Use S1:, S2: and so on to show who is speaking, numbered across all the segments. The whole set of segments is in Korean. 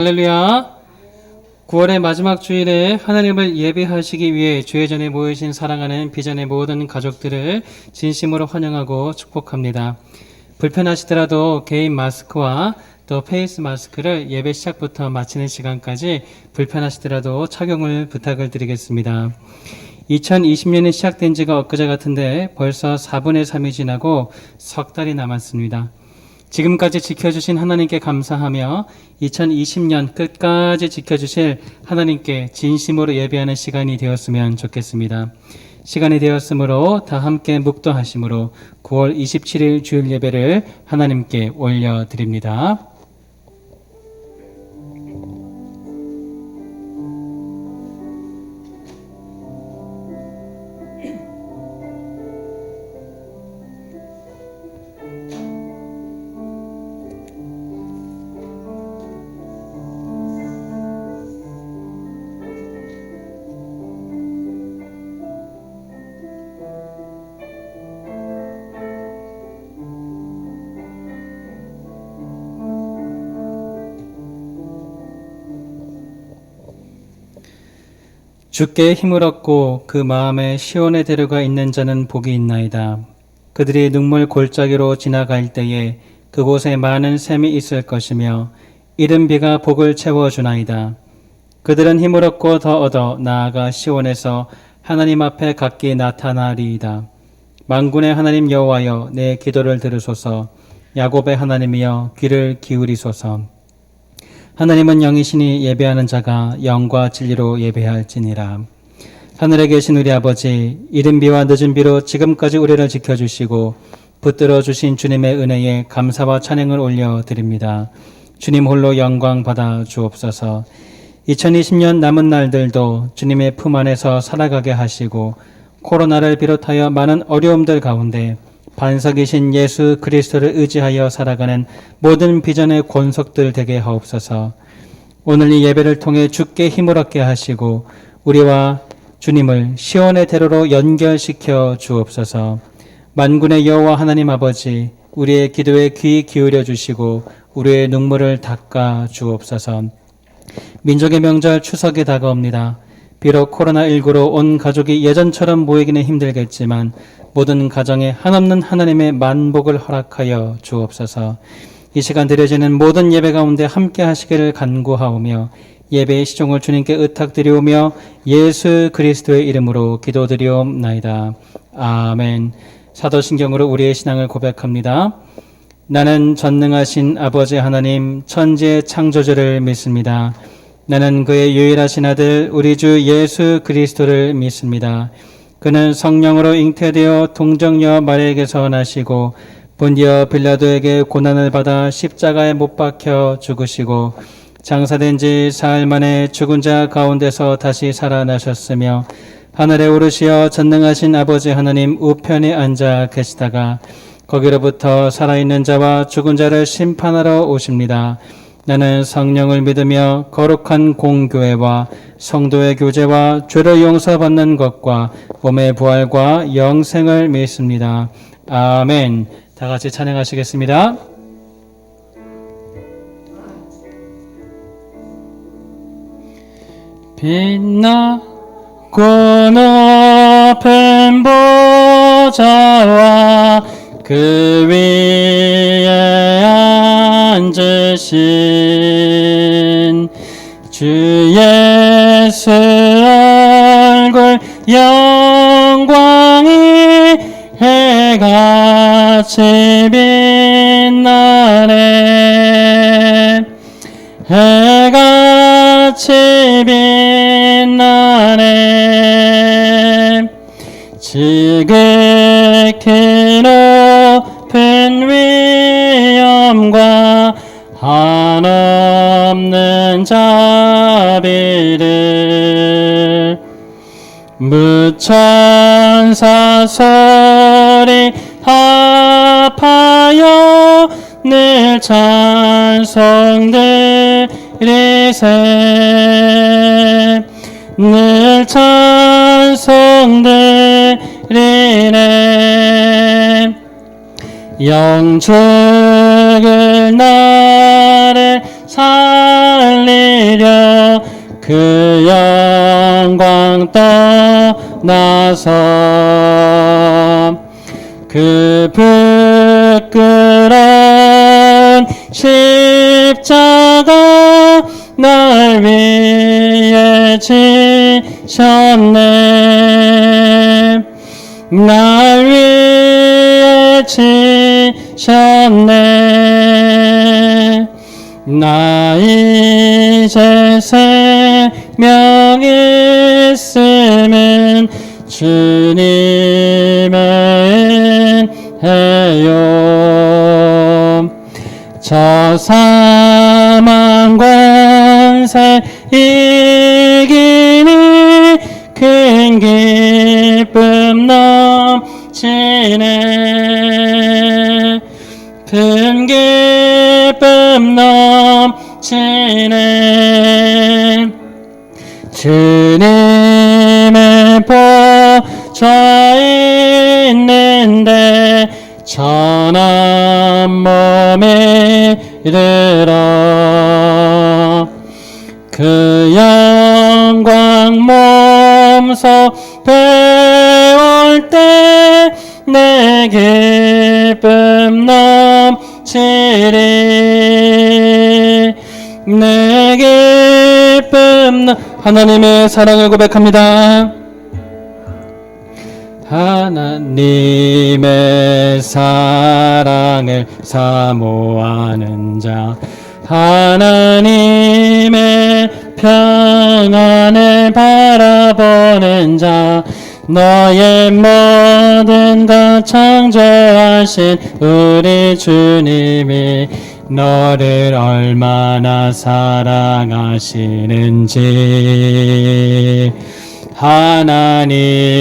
S1: 할렐루야. 9월의 마지막 주일에 하나님을 예배하시기 위해 주회전에 모이신 사랑하는 비전의 모든 가족들을 진심으로 환영하고 축복합니다. 불편하시더라도 개인 마스크와 또 페이스 마스크를 예배 시작부터 마치는 시간까지 불편하시더라도 착용을 부탁을 드리겠습니다. 2020년이 시작된 지가 엊그제 같은데 벌써 4분의 3이 지나고 석 달이 남았습니다. 지금까지 지켜주신 하나님께 감사하며 2020년 끝까지 지켜주실 하나님께 진심으로 예배하는 시간이 되었으면 좋겠습니다. 시간이 되었으므로 다 함께 묵도하심으로 9월 27일 주일 예배를 하나님께 올려드립니다. 주께 힘을 얻고 그 마음에 시온의 대로가 있는 자는 복이 있나이다. 그들이 눈물 골짜기로 지나갈 때에 그곳에 많은 샘이 있을 것이며 이른 비가 복을 채워주나이다. 그들은 힘을 얻고 더 얻어 나아가 시온에서 하나님 앞에 각기 나타나리이다. 만군의 하나님 여호와여, 내 기도를 들으소서. 야곱의 하나님이여, 귀를 기울이소서. 하나님은 영이시니 예배하는 자가 영과 진리로 예배할지니라. 하늘에 계신 우리 아버지, 이른 비와 늦은 비로 지금까지 우리를 지켜주시고 붙들어 주신 주님의 은혜에 감사와 찬양을 올려드립니다. 주님 홀로 영광 받아 주옵소서. 2020년 남은 날들도 주님의 품 안에서 살아가게 하시고 코로나를 비롯하여 많은 어려움들 가운데 반석이신 예수 그리스도를 의지하여 살아가는 모든 비전의 권속들 되게 하옵소서. 오늘 이 예배를 통해 주께 힘을 얻게 하시고 우리와 주님을 시온의 대로로 연결시켜 주옵소서. 만군의 여호와 하나님 아버지, 우리의 기도에 귀 기울여 주시고 우리의 눈물을 닦아 주옵소서. 민족의 명절 추석이 다가옵니다. 비록 코로나19로 온 가족이 예전처럼 모이기는 힘들겠지만 모든 가정에 한없는 하나님의 만복을 허락하여 주옵소서. 이 시간 드려지는 모든 예배 가운데 함께 하시기를 간구하오며 예배의 시종을 주님께 의탁드리오며 예수 그리스도의 이름으로 기도드리옵나이다. 아멘. 사도신경으로 우리의 신앙을 고백합니다. 나는 전능하신 아버지 하나님 천지의 창조주를 믿습니다. 나는 그의 유일하신 아들 우리 주 예수 그리스도를 믿습니다. 그는 성령으로 잉태되어 동정녀 마리아에게서 나시고 본디어 빌라도에게 고난을 받아 십자가에 못 박혀 죽으시고 장사된 지 사흘 만에 죽은 자 가운데서 다시 살아나셨으며 하늘에 오르시어 전능하신 아버지 하나님 우편에 앉아 계시다가 거기로부터 살아있는 자와 죽은 자를 심판하러 오십니다. 나는 성령을 믿으며 거룩한 공교회와 성도의 교제와 죄를 용서받는 것과 몸의 부활과 영생을 믿습니다. 아멘. 다 같이 찬양하시겠습니다. 빛나고 높은 보좌와 그 위에 앉으신 주 예수 얼굴 영광이 해같이 빛나네. 해같이 빛나네. 지극히 높은 위엄과 한없는 자비를 무천사 소리 합하여 늘 찬송드리세. 늘 찬송드리네. 영죽을 나를 살리 그 영광 떠나서 그 부끄러운 십자가 날 위해 지셨네. 날 위해 지셨네. 나 이제 생명 있음은 주님의 은혜요. 저 사망 권세 이기니 큰 기쁨 넘치네. 큰 기쁨 넘치네. 주님의 보좌에 있는데 천한 몸에 이르러 그 영광 몸소 배울 때 내 기쁨 넘치리. 내 기쁨 하나님의 사랑을 고백합니다. 하나님의 사랑을 사모하는 자, 하나님의 평안을 바라보는 자, 너의 모든 것 창조하신 우리 주님이 너를 얼마나 사랑하시는지 하나님께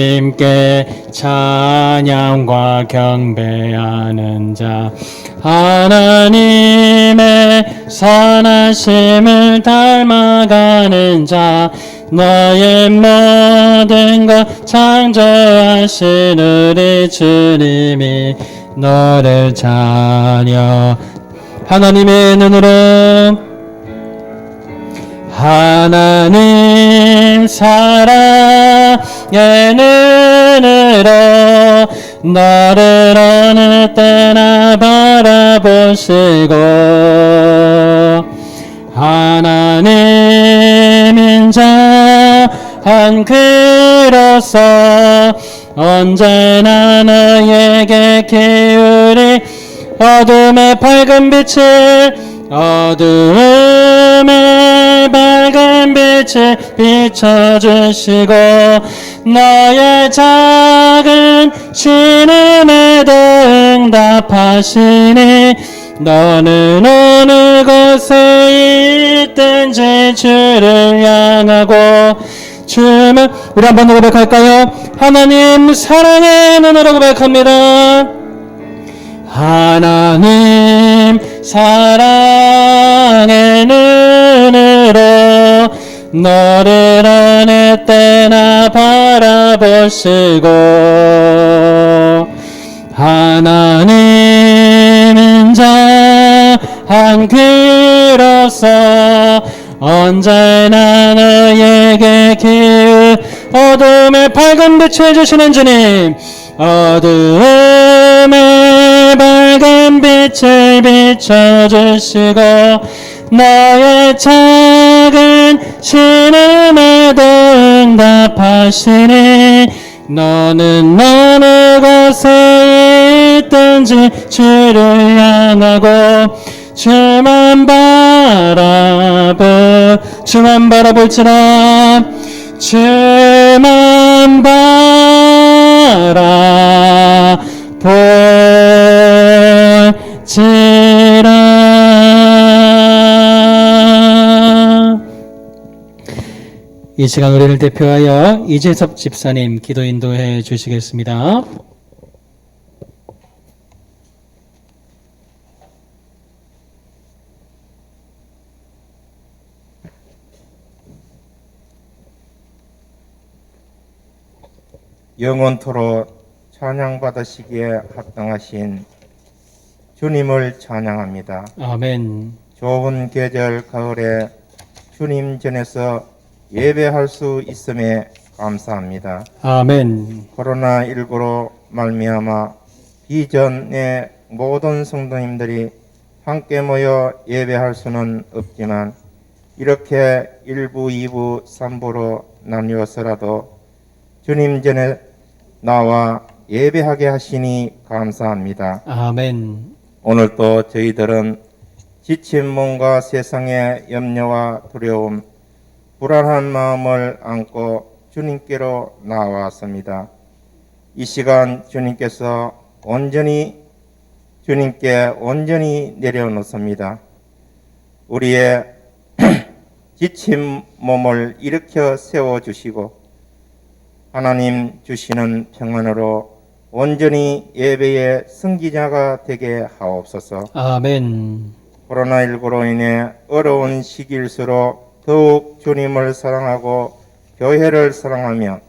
S1: 찬양과 경배하는 자, 하나님의 선하심을 닮아가는 자, 너의 모든 것 창조하신 우리 주님이 너를 자녀 하나님의 눈으로 하나님 사랑의 눈으로 너를 어느 때나 바라보시고 하나님인 자 한 그로서 언제나 너에게 기울이 어둠의 밝은 빛을 어둠의 밝은 빛을 비춰주시고 너의 작은 신음에도 응답하시니 너는 어느 곳에 있든지 주를 향하고 주님은 우리 한번 더 고백할까요? 하나님 사랑의 눈으로 고백합니다. 하나님 사랑의 눈으로 너를 어느 때나 바라보시고 하나님인 자 한 그로서 언제나 너에게 기울 어둠의 밝은 빛을 주시는 주님 어둠의 밝은 빛을 비춰주시고 너의 작은 신음에도 응답하시니 너는 어느 곳에 있든지 주를 향하고 주만 바라볼지라 주만 바라볼지라. 이 시간 우리를 대표하여 이재섭 집사님 기도 인도해 주시겠습니다.
S2: 영원토록 찬양받으시기에 합당하신 주님을 찬양합니다.
S1: 아멘.
S2: 좋은 계절 가을에 주님 전에서 예배할 수 있음에 감사합니다.
S1: 아멘.
S2: 코로나19로 말미암아 비전의 모든 성도님들이 함께 모여 예배할 수는 없지만 이렇게 1부, 2부, 3부로 나뉘어서라도 주님 전에 나와 예배하게 하시니 감사합니다.
S1: 아멘.
S2: 오늘도 저희들은 지친 몸과 세상의 염려와 두려움, 불안한 마음을 안고 주님께로 나왔습니다. 이 시간 주님께 온전히 내려놓습니다. 우리의 지친 몸을 일으켜 세워주시고 하나님 주시는 평안으로 온전히 예배의 승기자가 되게 하옵소서.
S1: 아멘.
S2: 코로나19로 인해 어려운 시기일수록 더욱 주님을 사랑하고 교회를 사랑하며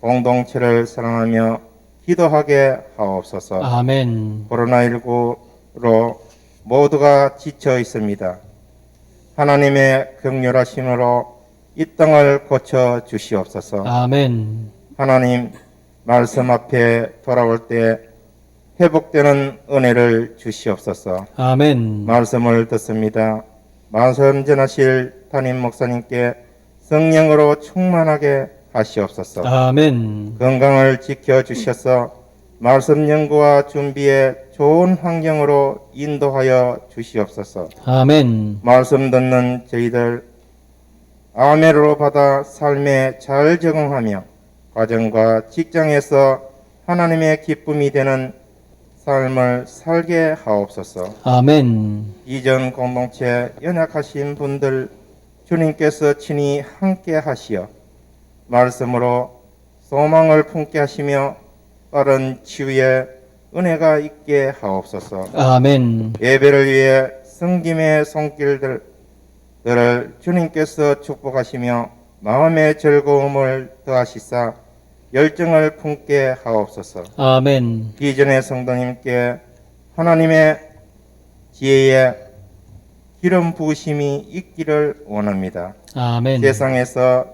S2: 공동체를 사랑하며 기도하게 하옵소서.
S1: 아멘.
S2: 코로나19로 모두가 지쳐 있습니다. 하나님의 긍휼하심으로 이 땅을 고쳐 주시옵소서.
S1: 아멘.
S2: 하나님 말씀 앞에 돌아올 때 회복되는 은혜를 주시옵소서.
S1: 아멘.
S2: 말씀을 듣습니다. 말씀 전하실 담임 목사님께 성령으로 충만하게 하시옵소서.
S1: 아멘.
S2: 건강을 지켜주셔서 말씀 연구와 준비에 좋은 환경으로 인도하여 주시옵소서.
S1: 아멘.
S2: 말씀 듣는 저희들 아멘으로 받아 삶에 잘 적응하며 가정과 직장에서 하나님의 기쁨이 되는 삶을 살게 하옵소서.
S1: 아멘.
S2: 이전 공동체 연약하신 분들 주님께서 친히 함께 하시어 말씀으로 소망을 품게 하시며 빠른 치유의 은혜가 있게 하옵소서.
S1: 아멘.
S2: 예배를 위해 섬김의 손길들을 주님께서 축복하시며 마음의 즐거움을 더하시사 열정을 품게 하옵소서.
S1: 아멘.
S2: 비전의 성도님께 하나님의 지혜에 기름 부으심이 있기를 원합니다.
S1: 아멘.
S2: 세상에서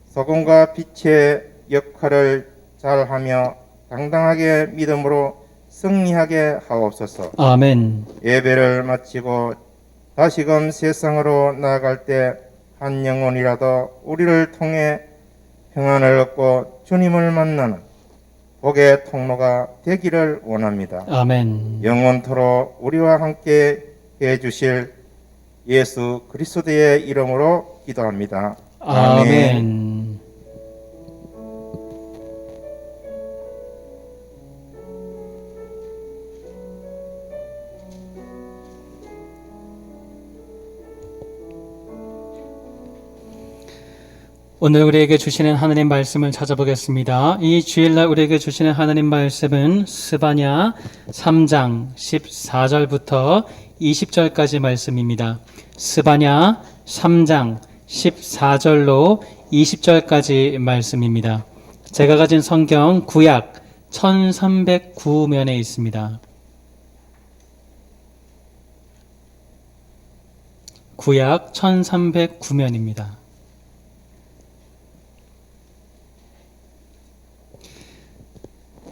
S2: 소금과 빛의 역할을 잘하며 당당하게 믿음으로 승리하게 하옵소서.
S1: 아멘.
S2: 예배를 마치고 다시금 세상으로 나아갈 때 한 영혼이라도 우리를 통해 평안을 얻고 주님을 만나는 복의 통로가 되기를 원합니다.
S1: 아멘.
S2: 영원토록 우리와 함께 해주실 예수 그리스도의 이름으로 기도합니다.
S1: 아멘. 오늘 우리에게 주시는 하나님 말씀을 찾아보겠습니다. 이 주일날 우리에게 주시는 하나님 말씀은 스바냐 3장 14절부터 20절까지 말씀입니다. 스바냐 3장 14절로 20절까지 말씀입니다. 제가 가진 성경 구약 1309면에 있습니다. 구약 1309면입니다.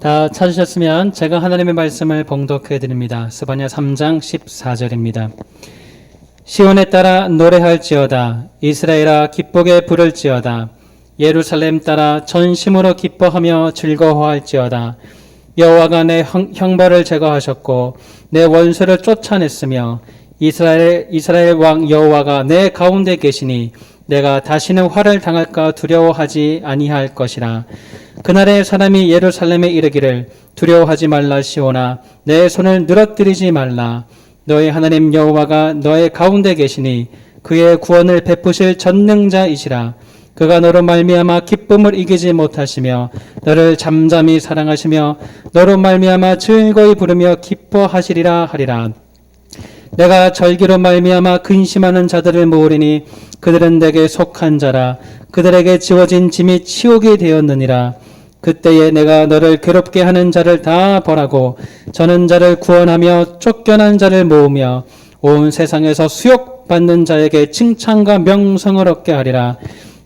S1: 다 찾으셨으면 제가 하나님의 말씀을 봉독해 드립니다. 스바냐 3장 14절입니다. 시온에 따라 노래할지어다. 이스라엘아 기쁘게 부를지어다. 예루살렘 따라 전심으로 기뻐하며 즐거워할지어다. 여호와가 내 형벌을 제거하셨고 내 원수를 쫓아냈으며 이스라엘 왕 여호와가 내 가운데 계시니 내가 다시는 화를 당할까 두려워하지 아니할 것이라. 그날에 사람이 예루살렘에 이르기를 두려워하지 말라 시온아 내 손을 늘어뜨리지 말라. 너의 하나님 여호와가 너의 가운데 계시니 그의 구원을 베푸실 전능자이시라. 그가 너로 말미암아 기쁨을 이기지 못하시며 너를 잠잠히 사랑하시며 너로 말미암아 즐거이 부르며 기뻐하시리라 하리라. 내가 절기로 말미암아 근심하는 자들을 모으리니 그들은 내게 속한 자라. 그들에게 지워진 짐이 치욕이 되었느니라. 그때에 내가 너를 괴롭게 하는 자를 다 벌하고 저는 자를 구원하며 쫓겨난 자를 모으며 온 세상에서 수욕받는 자에게 칭찬과 명성을 얻게 하리라.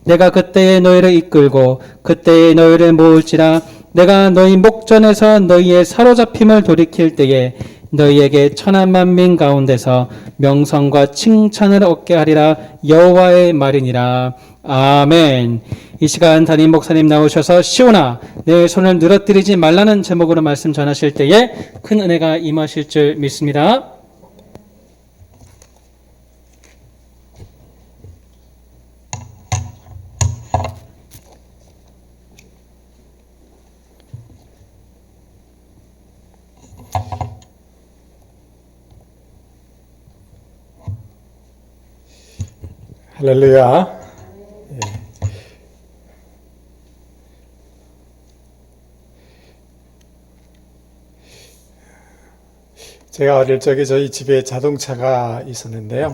S1: 내가 그때에 너희를 이끌고 그때에 너희를 모을지라. 내가 너희 목전에서 너희의 사로잡힘을 돌이킬 때에 너희에게 천한 만민 가운데서 명성과 칭찬을 얻게 하리라. 여호와의 말이니라. 아멘. 이 시간 담임 목사님 나오셔서 시온아 내 손을 늘어뜨리지 말라는 제목으로 말씀 전하실 때에 큰 은혜가 임하실 줄 믿습니다.
S3: 할렐루야. 예. 제가 어릴 적에 저희 집에 자동차가 있었는데요.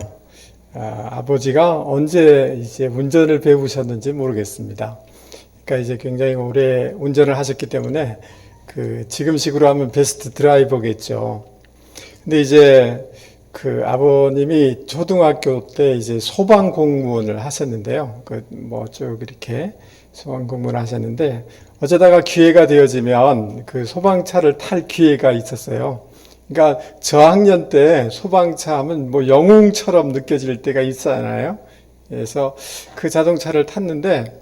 S3: 아버지가 언제 이제 운전을 배우셨는지 모르겠습니다. 그러니까 이제 굉장히 오래 운전을 하셨기 때문에 지금식으로 하면 베스트 드라이버겠죠. 근데 이제 아버님이 초등학교 때 이제 소방 공무원을 하셨는데요. 쭉 이렇게 소방 공무원을 하셨는데, 어쩌다가 기회가 되어지면 소방차를 탈 기회가 있었어요. 그러니까 저학년 때 소방차 하면 영웅처럼 느껴질 때가 있잖아요. 그래서 자동차를 탔는데,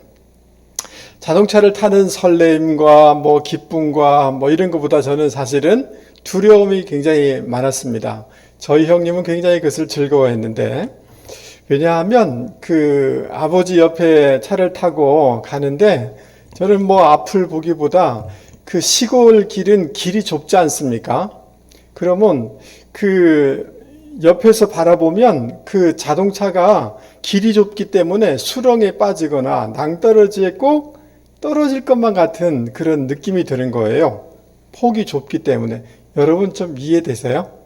S3: 자동차를 타는 설렘과 기쁨과 이런 것보다 저는 사실은 두려움이 굉장히 많았습니다. 저희 형님은 굉장히 그것을 즐거워했는데, 왜냐하면 아버지 옆에 차를 타고 가는데 저는 앞을 보기보다 시골 길은 길이 좁지 않습니까? 그러면 옆에서 바라보면 자동차가 길이 좁기 때문에 수렁에 빠지거나 낭떠러지에 꼭 떨어질 것만 같은 그런 느낌이 드는 거예요. 폭이 좁기 때문에. 여러분 좀 이해되세요?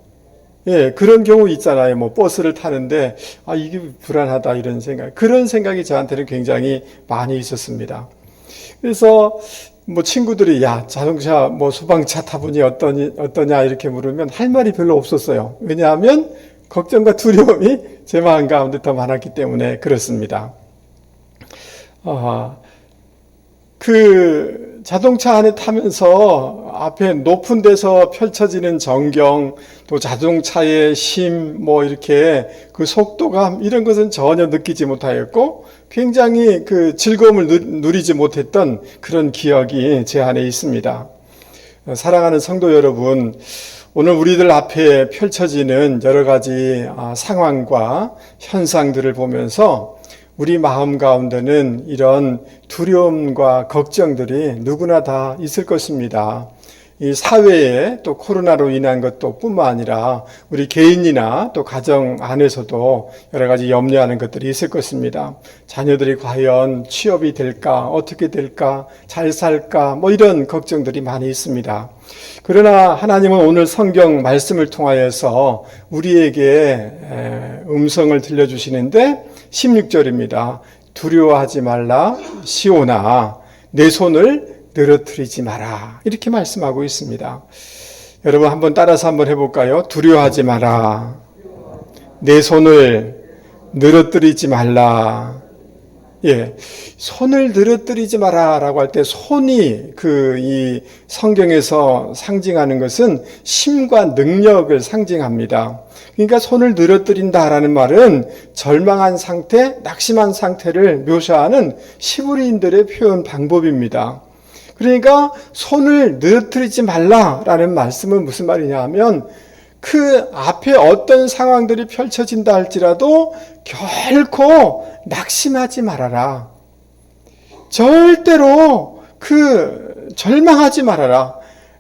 S3: 예, 그런 경우 있잖아요. 버스를 타는데, 이게 불안하다, 이런 생각. 그런 생각이 저한테는 굉장히 많이 있었습니다. 그래서, 친구들이, 야, 자동차, 소방차 타보니 어떠냐, 이렇게 물으면 할 말이 별로 없었어요. 왜냐하면, 걱정과 두려움이 제 마음 가운데 더 많았기 때문에 그렇습니다. 자동차 안에 타면서 앞에 높은 데서 펼쳐지는 전경, 또 자동차의 힘, 이렇게 속도감, 이런 것은 전혀 느끼지 못하였고, 굉장히 즐거움을 누리지 못했던 그런 기억이 제 안에 있습니다. 사랑하는 성도 여러분, 오늘 우리들 앞에 펼쳐지는 여러 가지 상황과 현상들을 보면서 우리 마음 가운데는 이런 두려움과 걱정들이 누구나 다 있을 것입니다. 이 사회에 또 코로나로 인한 것도 뿐만 아니라 우리 개인이나 또 가정 안에서도 여러 가지 염려하는 것들이 있을 것입니다. 자녀들이 과연 취업이 될까, 어떻게 될까, 잘 살까, 이런 걱정들이 많이 있습니다. 그러나 하나님은 오늘 성경 말씀을 통하여서 우리에게 음성을 들려주시는데 16절입니다. 두려워하지 말라 시온아 내 손을 늘어뜨리지 마라. 이렇게 말씀하고 있습니다. 여러분 한번 따라서 한번 해볼까요? 두려워하지 마라. 내 손을 늘어뜨리지 말라. 예, 손을 늘어뜨리지 마라 라고 할 때 손이 이 성경에서 상징하는 것은 힘과 능력을 상징합니다. 그러니까 손을 늘어뜨린다라는 말은 절망한 상태, 낙심한 상태를 묘사하는 히브리인들의 표현 방법입니다. 그러니까 손을 늘어뜨리지 말라라는 말씀은 무슨 말이냐 하면 앞에 어떤 상황들이 펼쳐진다 할지라도 결코 낙심하지 말아라. 절대로 절망하지 말아라.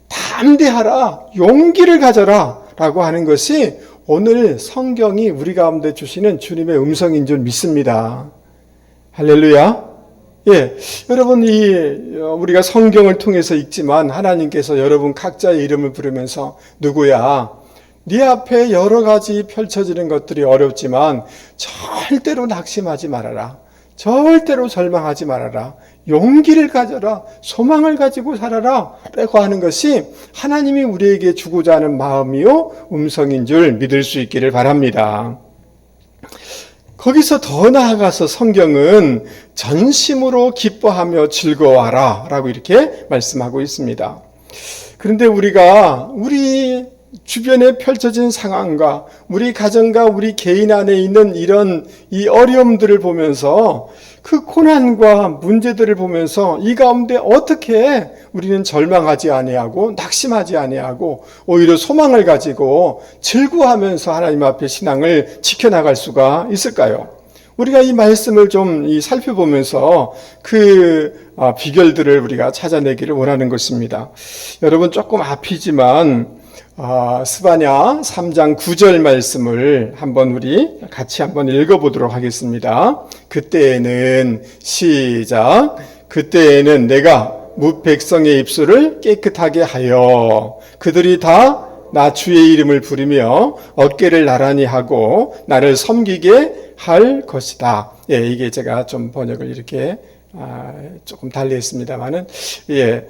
S3: 담대하라. 용기를 가져라. 라고 하는 것이 오늘 성경이 우리 가운데 주시는 주님의 음성인 줄 믿습니다. 할렐루야. 예, 여러분 우리가 성경을 통해서 읽지만 하나님께서 여러분 각자의 이름을 부르면서 누구야? 네 앞에 여러 가지 펼쳐지는 것들이 어렵지만 절대로 낙심하지 말아라. 절대로 절망하지 말아라. 용기를 가져라. 소망을 가지고 살아라. 라고 하는 것이 하나님이 우리에게 주고자 하는 마음이요 음성인 줄 믿을 수 있기를 바랍니다. 거기서 더 나아가서 성경은 전심으로 기뻐하며 즐거워하라 라고 이렇게 말씀하고 있습니다. 그런데 우리가 우리 주변에 펼쳐진 상황과 우리 가정과 우리 개인 안에 있는 이런 이 어려움들을 보면서 그 고난과 문제들을 보면서 이 가운데 어떻게 우리는 절망하지 아니하고 낙심하지 아니하고 오히려 소망을 가지고 즐거워하면서 하나님 앞에 신앙을 지켜나갈 수가 있을까요? 우리가 이 말씀을 좀 살펴보면서 그 비결들을 우리가 찾아내기를 원하는 것입니다. 여러분 조금 앞이지만 스바냐 3장 9절 말씀을 우리 같이 한번 읽어보도록 하겠습니다. 그때에는 시작. 그때에는 내가 무백성의 입술을 깨끗하게 하여 그들이 다 나 주의 이름을 부르며 어깨를 나란히 하고 나를 섬기게 할 것이다. 예, 이게 제가 좀 번역을 이렇게 조금 달리 했습니다만은, 예,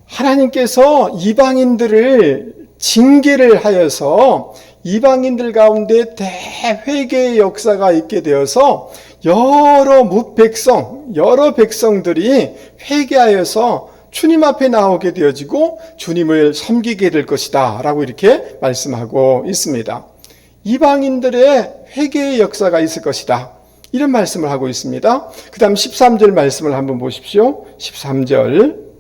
S3: 하나님께서 이방인들을 징계를 하여서 이방인들 가운데 대회개의 역사가 있게 되어서 여러 백성들이 회개하여서 주님 앞에 나오게 되어지고 주님을 섬기게 될 것이다 라고 이렇게 말씀하고 있습니다. 이방인들의 회개의 역사가 있을 것이다, 이런 말씀을 하고 있습니다. 그 다음 13절 말씀을 한번 보십시오. 13절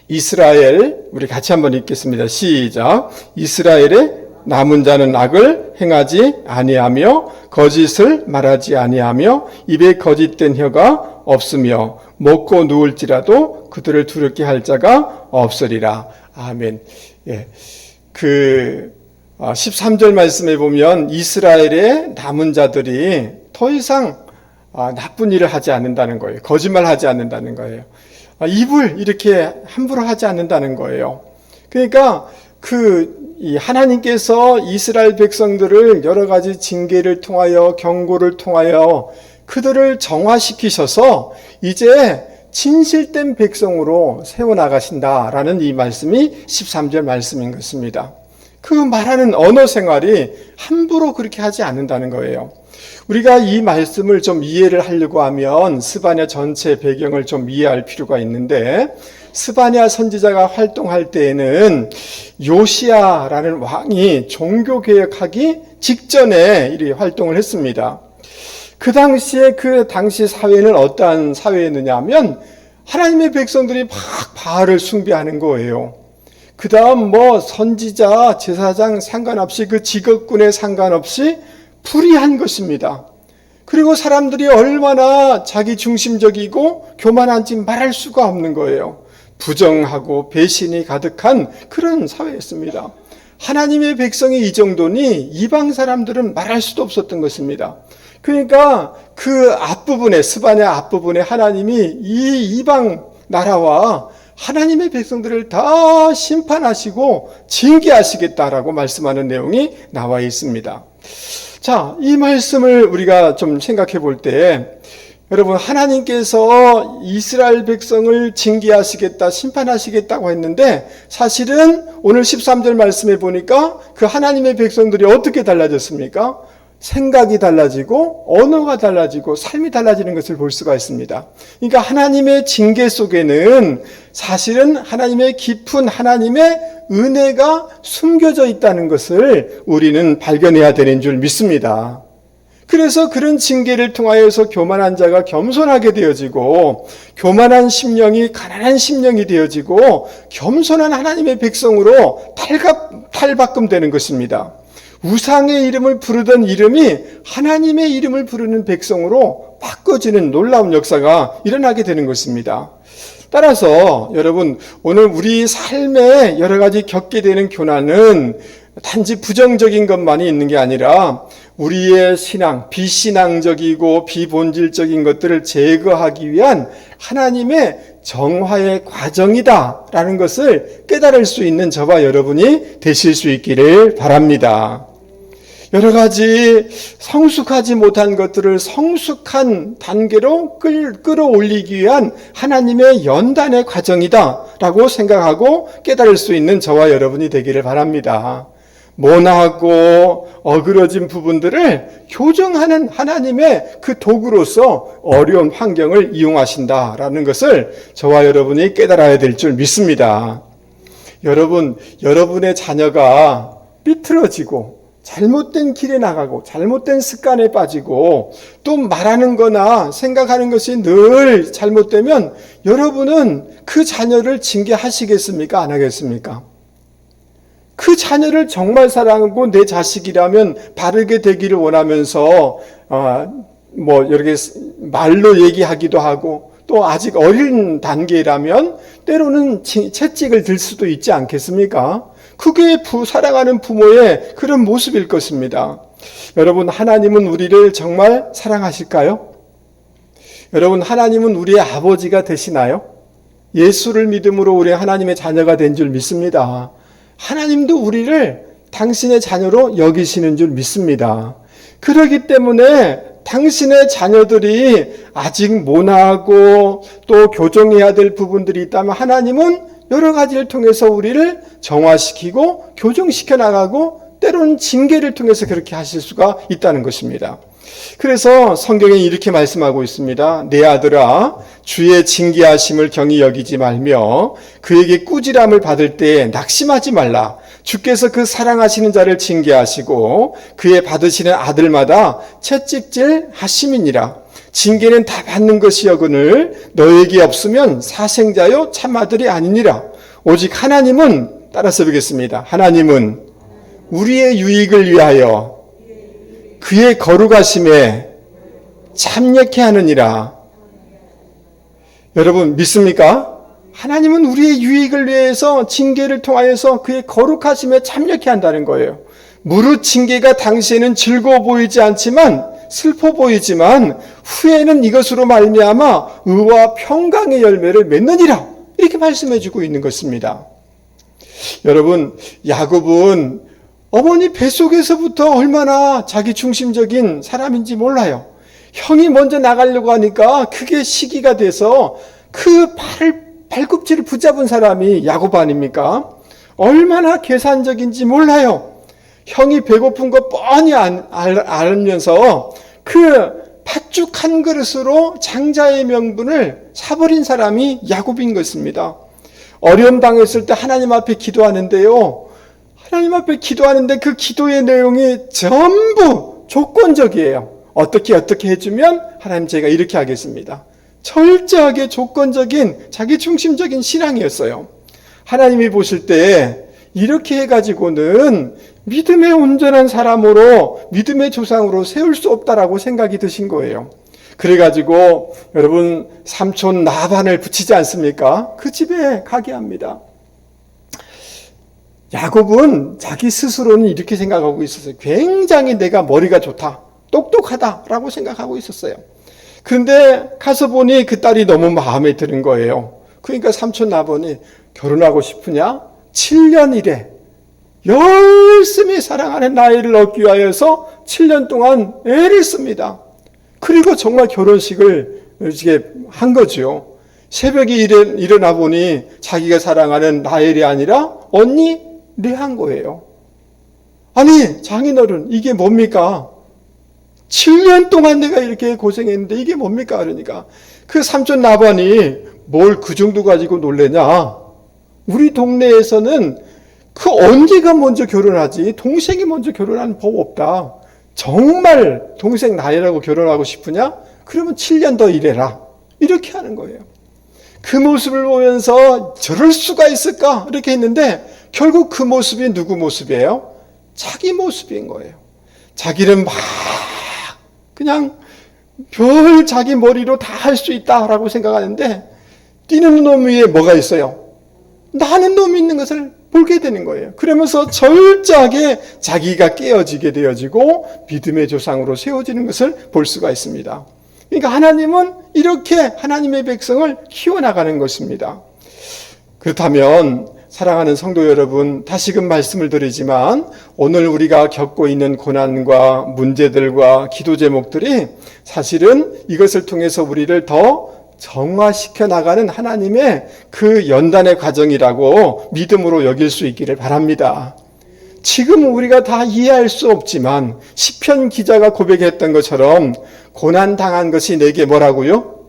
S3: 이스라엘, 우리 같이 한번 읽겠습니다. 시작. 이스라엘의 남은 자는 악을 행하지 아니하며 거짓을 말하지 아니하며 입에 거짓된 혀가 없으며 먹고 누울지라도 그들을 두렵게 할 자가 없으리라. 아멘. 예. 13절 말씀에 보면 이스라엘의 남은 자들이 더 이상 나쁜 일을 하지 않는다는 거예요. 거짓말하지 않는다는 거예요. 입을 이렇게 함부로 하지 않는다는 거예요. 그러니까 이 하나님께서 이스라엘 백성들을 여러 가지 징계를 통하여 경고를 통하여 그들을 정화시키셔서 이제 진실된 백성으로 세워나가신다라는 이 말씀이 13절 말씀인 것입니다. 그 말하는 언어 생활이 함부로 그렇게 하지 않는다는 거예요. 우리가 이 말씀을 좀 이해를 하려고 하면 스바냐 전체 배경을 좀 이해할 필요가 있는데, 스바냐 선지자가 활동할 때에는 요시야라는 왕이 종교개혁하기 직전에 이렇게 활동을 했습니다. 그 당시 사회는 어떠한 사회였느냐 하면 하나님의 백성들이 막 바알을 숭배하는 거예요. 그 다음 선지자, 제사장 상관없이 그 직업군에 상관없이 불의한 것입니다. 그리고 사람들이 얼마나 자기 중심적이고 교만한지 말할 수가 없는 거예요. 부정하고 배신이 가득한 그런 사회였습니다. 하나님의 백성이 이 정도니 이방 사람들은 말할 수도 없었던 것입니다. 그러니까 그 앞부분에, 스바냐 앞부분에 하나님이 이 이방 나라와 하나님의 백성들을 다 심판하시고 징계하시겠다라고 말씀하는 내용이 나와 있습니다. 자, 이 말씀을 우리가 좀 생각해 볼 때, 여러분, 하나님께서 이스라엘 백성을 징계하시겠다, 심판하시겠다고 했는데, 사실은 오늘 13절 말씀에 보니까 그 하나님의 백성들이 어떻게 달라졌습니까? 생각이 달라지고 언어가 달라지고 삶이 달라지는 것을 볼 수가 있습니다. 그러니까 하나님의 징계 속에는 사실은 하나님의 깊은 하나님의 은혜가 숨겨져 있다는 것을 우리는 발견해야 되는 줄 믿습니다. 그래서 그런 징계를 통하여서 교만한 자가 겸손하게 되어지고, 교만한 심령이 가난한 심령이 되어지고, 겸손한 하나님의 백성으로 탈바꿈되는 것입니다. 우상의 이름을 부르던 이름이 하나님의 이름을 부르는 백성으로 바꿔지는 놀라운 역사가 일어나게 되는 것입니다. 따라서 여러분, 오늘 우리 삶에 여러 가지 겪게 되는 고난은 단지 부정적인 것만이 있는 게 아니라 우리의 신앙, 비신앙적이고 비본질적인 것들을 제거하기 위한 하나님의 정화의 과정이다라는 것을 깨달을 수 있는 저와 여러분이 되실 수 있기를 바랍니다. 여러 가지 성숙하지 못한 것들을 성숙한 단계로 끌어올리기 위한 하나님의 연단의 과정이다라고 생각하고 깨달을 수 있는 저와 여러분이 되기를 바랍니다. 모나고 어그러진 부분들을 교정하는 하나님의 그 도구로서 어려운 환경을 이용하신다라는 것을 저와 여러분이 깨달아야 될 줄 믿습니다. 여러분, 여러분의 자녀가 삐뚤어지고 잘못된 길에 나가고 잘못된 습관에 빠지고 또 말하는 거나 생각하는 것이 늘 잘못되면 여러분은 그 자녀를 징계하시겠습니까? 안 하겠습니까? 그 자녀를 정말 사랑하고 내 자식이라면 바르게 되기를 원하면서 이렇게 말로 얘기하기도 하고 또 아직 어린 단계라면 때로는 채찍을 들 수도 있지 않겠습니까? 그게 사랑하는 부모의 그런 모습일 것입니다. 여러분, 하나님은 우리를 정말 사랑하실까요? 여러분, 하나님은 우리의 아버지가 되시나요? 예수를 믿음으로 우리 하나님의 자녀가 된 줄 믿습니다. 하나님도 우리를 당신의 자녀로 여기시는 줄 믿습니다. 그렇기 때문에 당신의 자녀들이 아직 모나고 또 교정해야 될 부분들이 있다면 하나님은 여러 가지를 통해서 우리를 정화시키고 교정시켜 나가고 때로는 징계를 통해서 그렇게 하실 수가 있다는 것입니다. 그래서 성경에 이렇게 말씀하고 있습니다. 내 아들아, 주의 징계하심을 경히 여기지 말며 그에게 꾸지람을 받을 때 낙심하지 말라. 주께서 그 사랑하시는 자를 징계하시고 그의 받으시는 아들마다 채찍질 하심이니라. 징계는 다 받는 것이여거늘 너에게 없으면 사생자요 참아들이 아니니라. 오직 하나님은, 따라서 보겠습니다. 하나님은 우리의 유익을 위하여 그의 거룩하심에 참여케 하느니라. 여러분 믿습니까? 하나님은 우리의 유익을 위해서 징계를 통하여서 그의 거룩하심에 참여케 한다는 거예요. 무릇 징계가 당시에는 즐거워 보이지 않지만 슬퍼 보이지만 후에는 이것으로 말미암아 의와 평강의 열매를 맺느니라. 이렇게 말씀해주고 있는 것입니다. 여러분, 야곱은 어머니 뱃속에서부터 얼마나 자기 중심적인 사람인지 몰라요. 형이 먼저 나가려고 하니까 그게 시기가 돼서 그 발꿈치를 붙잡은 사람이 야곱 아닙니까? 얼마나 계산적인지 몰라요. 형이 배고픈 거 뻔히 알면서 그 팥죽 한 그릇으로 장자의 명분을 사버린 사람이 야곱인 것입니다. 어려움 당했을 때 하나님 앞에 기도하는데요. 하나님 앞에 기도하는데 그 기도의 내용이 전부 조건적이에요. 어떻게 해주면 하나님 제가 이렇게 하겠습니다. 철저하게 조건적인 자기 중심적인 신앙이었어요. 하나님이 보실 때 이렇게 해가지고는 믿음의 온전한 사람으로 믿음의 조상으로 세울 수 없다라고 생각이 드신 거예요. 그래가지고 여러분 삼촌 나반을 붙이지 않습니까? 그 집에 가게 합니다. 야곱은 자기 스스로는 이렇게 생각하고 있었어요. 굉장히 내가 머리가 좋다, 똑똑하다라고 생각하고 있었어요. 그런데 가서 보니 그 딸이 너무 마음에 드는 거예요. 그러니까 삼촌 나반이 결혼하고 싶으냐? 7년 이래 열심히 사랑하는 나이를 얻기 위하여서 7년 동안 애를 씁니다. 그리고 정말 결혼식을 이렇게 한 거죠. 새벽에 일어나 보니 자기가 사랑하는 라헬이 아니라 언니 레한 거예요. 아니 장인어른 이게 뭡니까? 7년 동안 내가 이렇게 고생했는데 이게 뭡니까? 그러니까 그 삼촌 나반이 뭘 그 정도 가지고 놀래냐? 우리 동네에서는 그 언니가 먼저 결혼하지 동생이 먼저 결혼하는 법 없다. 정말 동생 나이라고 결혼하고 싶으냐? 그러면 7년 더 일해라. 이렇게 하는 거예요. 그 모습을 보면서 저럴 수가 있을까? 이렇게 했는데 결국 그 모습이 누구 모습이에요? 자기 모습인 거예요. 자기는 막 그냥 별 자기 머리로 다 할 수 있다라고 생각하는데 뛰는 놈 위에 뭐가 있어요? 나는 놈이 있는 것을 보게 되는 거예요. 그러면서 철저하게 자기가 깨어지게 되어지고 믿음의 조상으로 세워지는 것을 볼 수가 있습니다. 그러니까 하나님은 이렇게 하나님의 백성을 키워나가는 것입니다. 그렇다면 사랑하는 성도 여러분, 다시금 말씀을 드리지만 오늘 우리가 겪고 있는 고난과 문제들과 기도 제목들이 사실은 이것을 통해서 우리를 더 정화시켜 나가는 하나님의 그 연단의 과정이라고 믿음으로 여길 수 있기를 바랍니다. 지금 우리가 다 이해할 수 없지만 시편 기자가 고백했던 것처럼 고난당한 것이 내게 뭐라고요?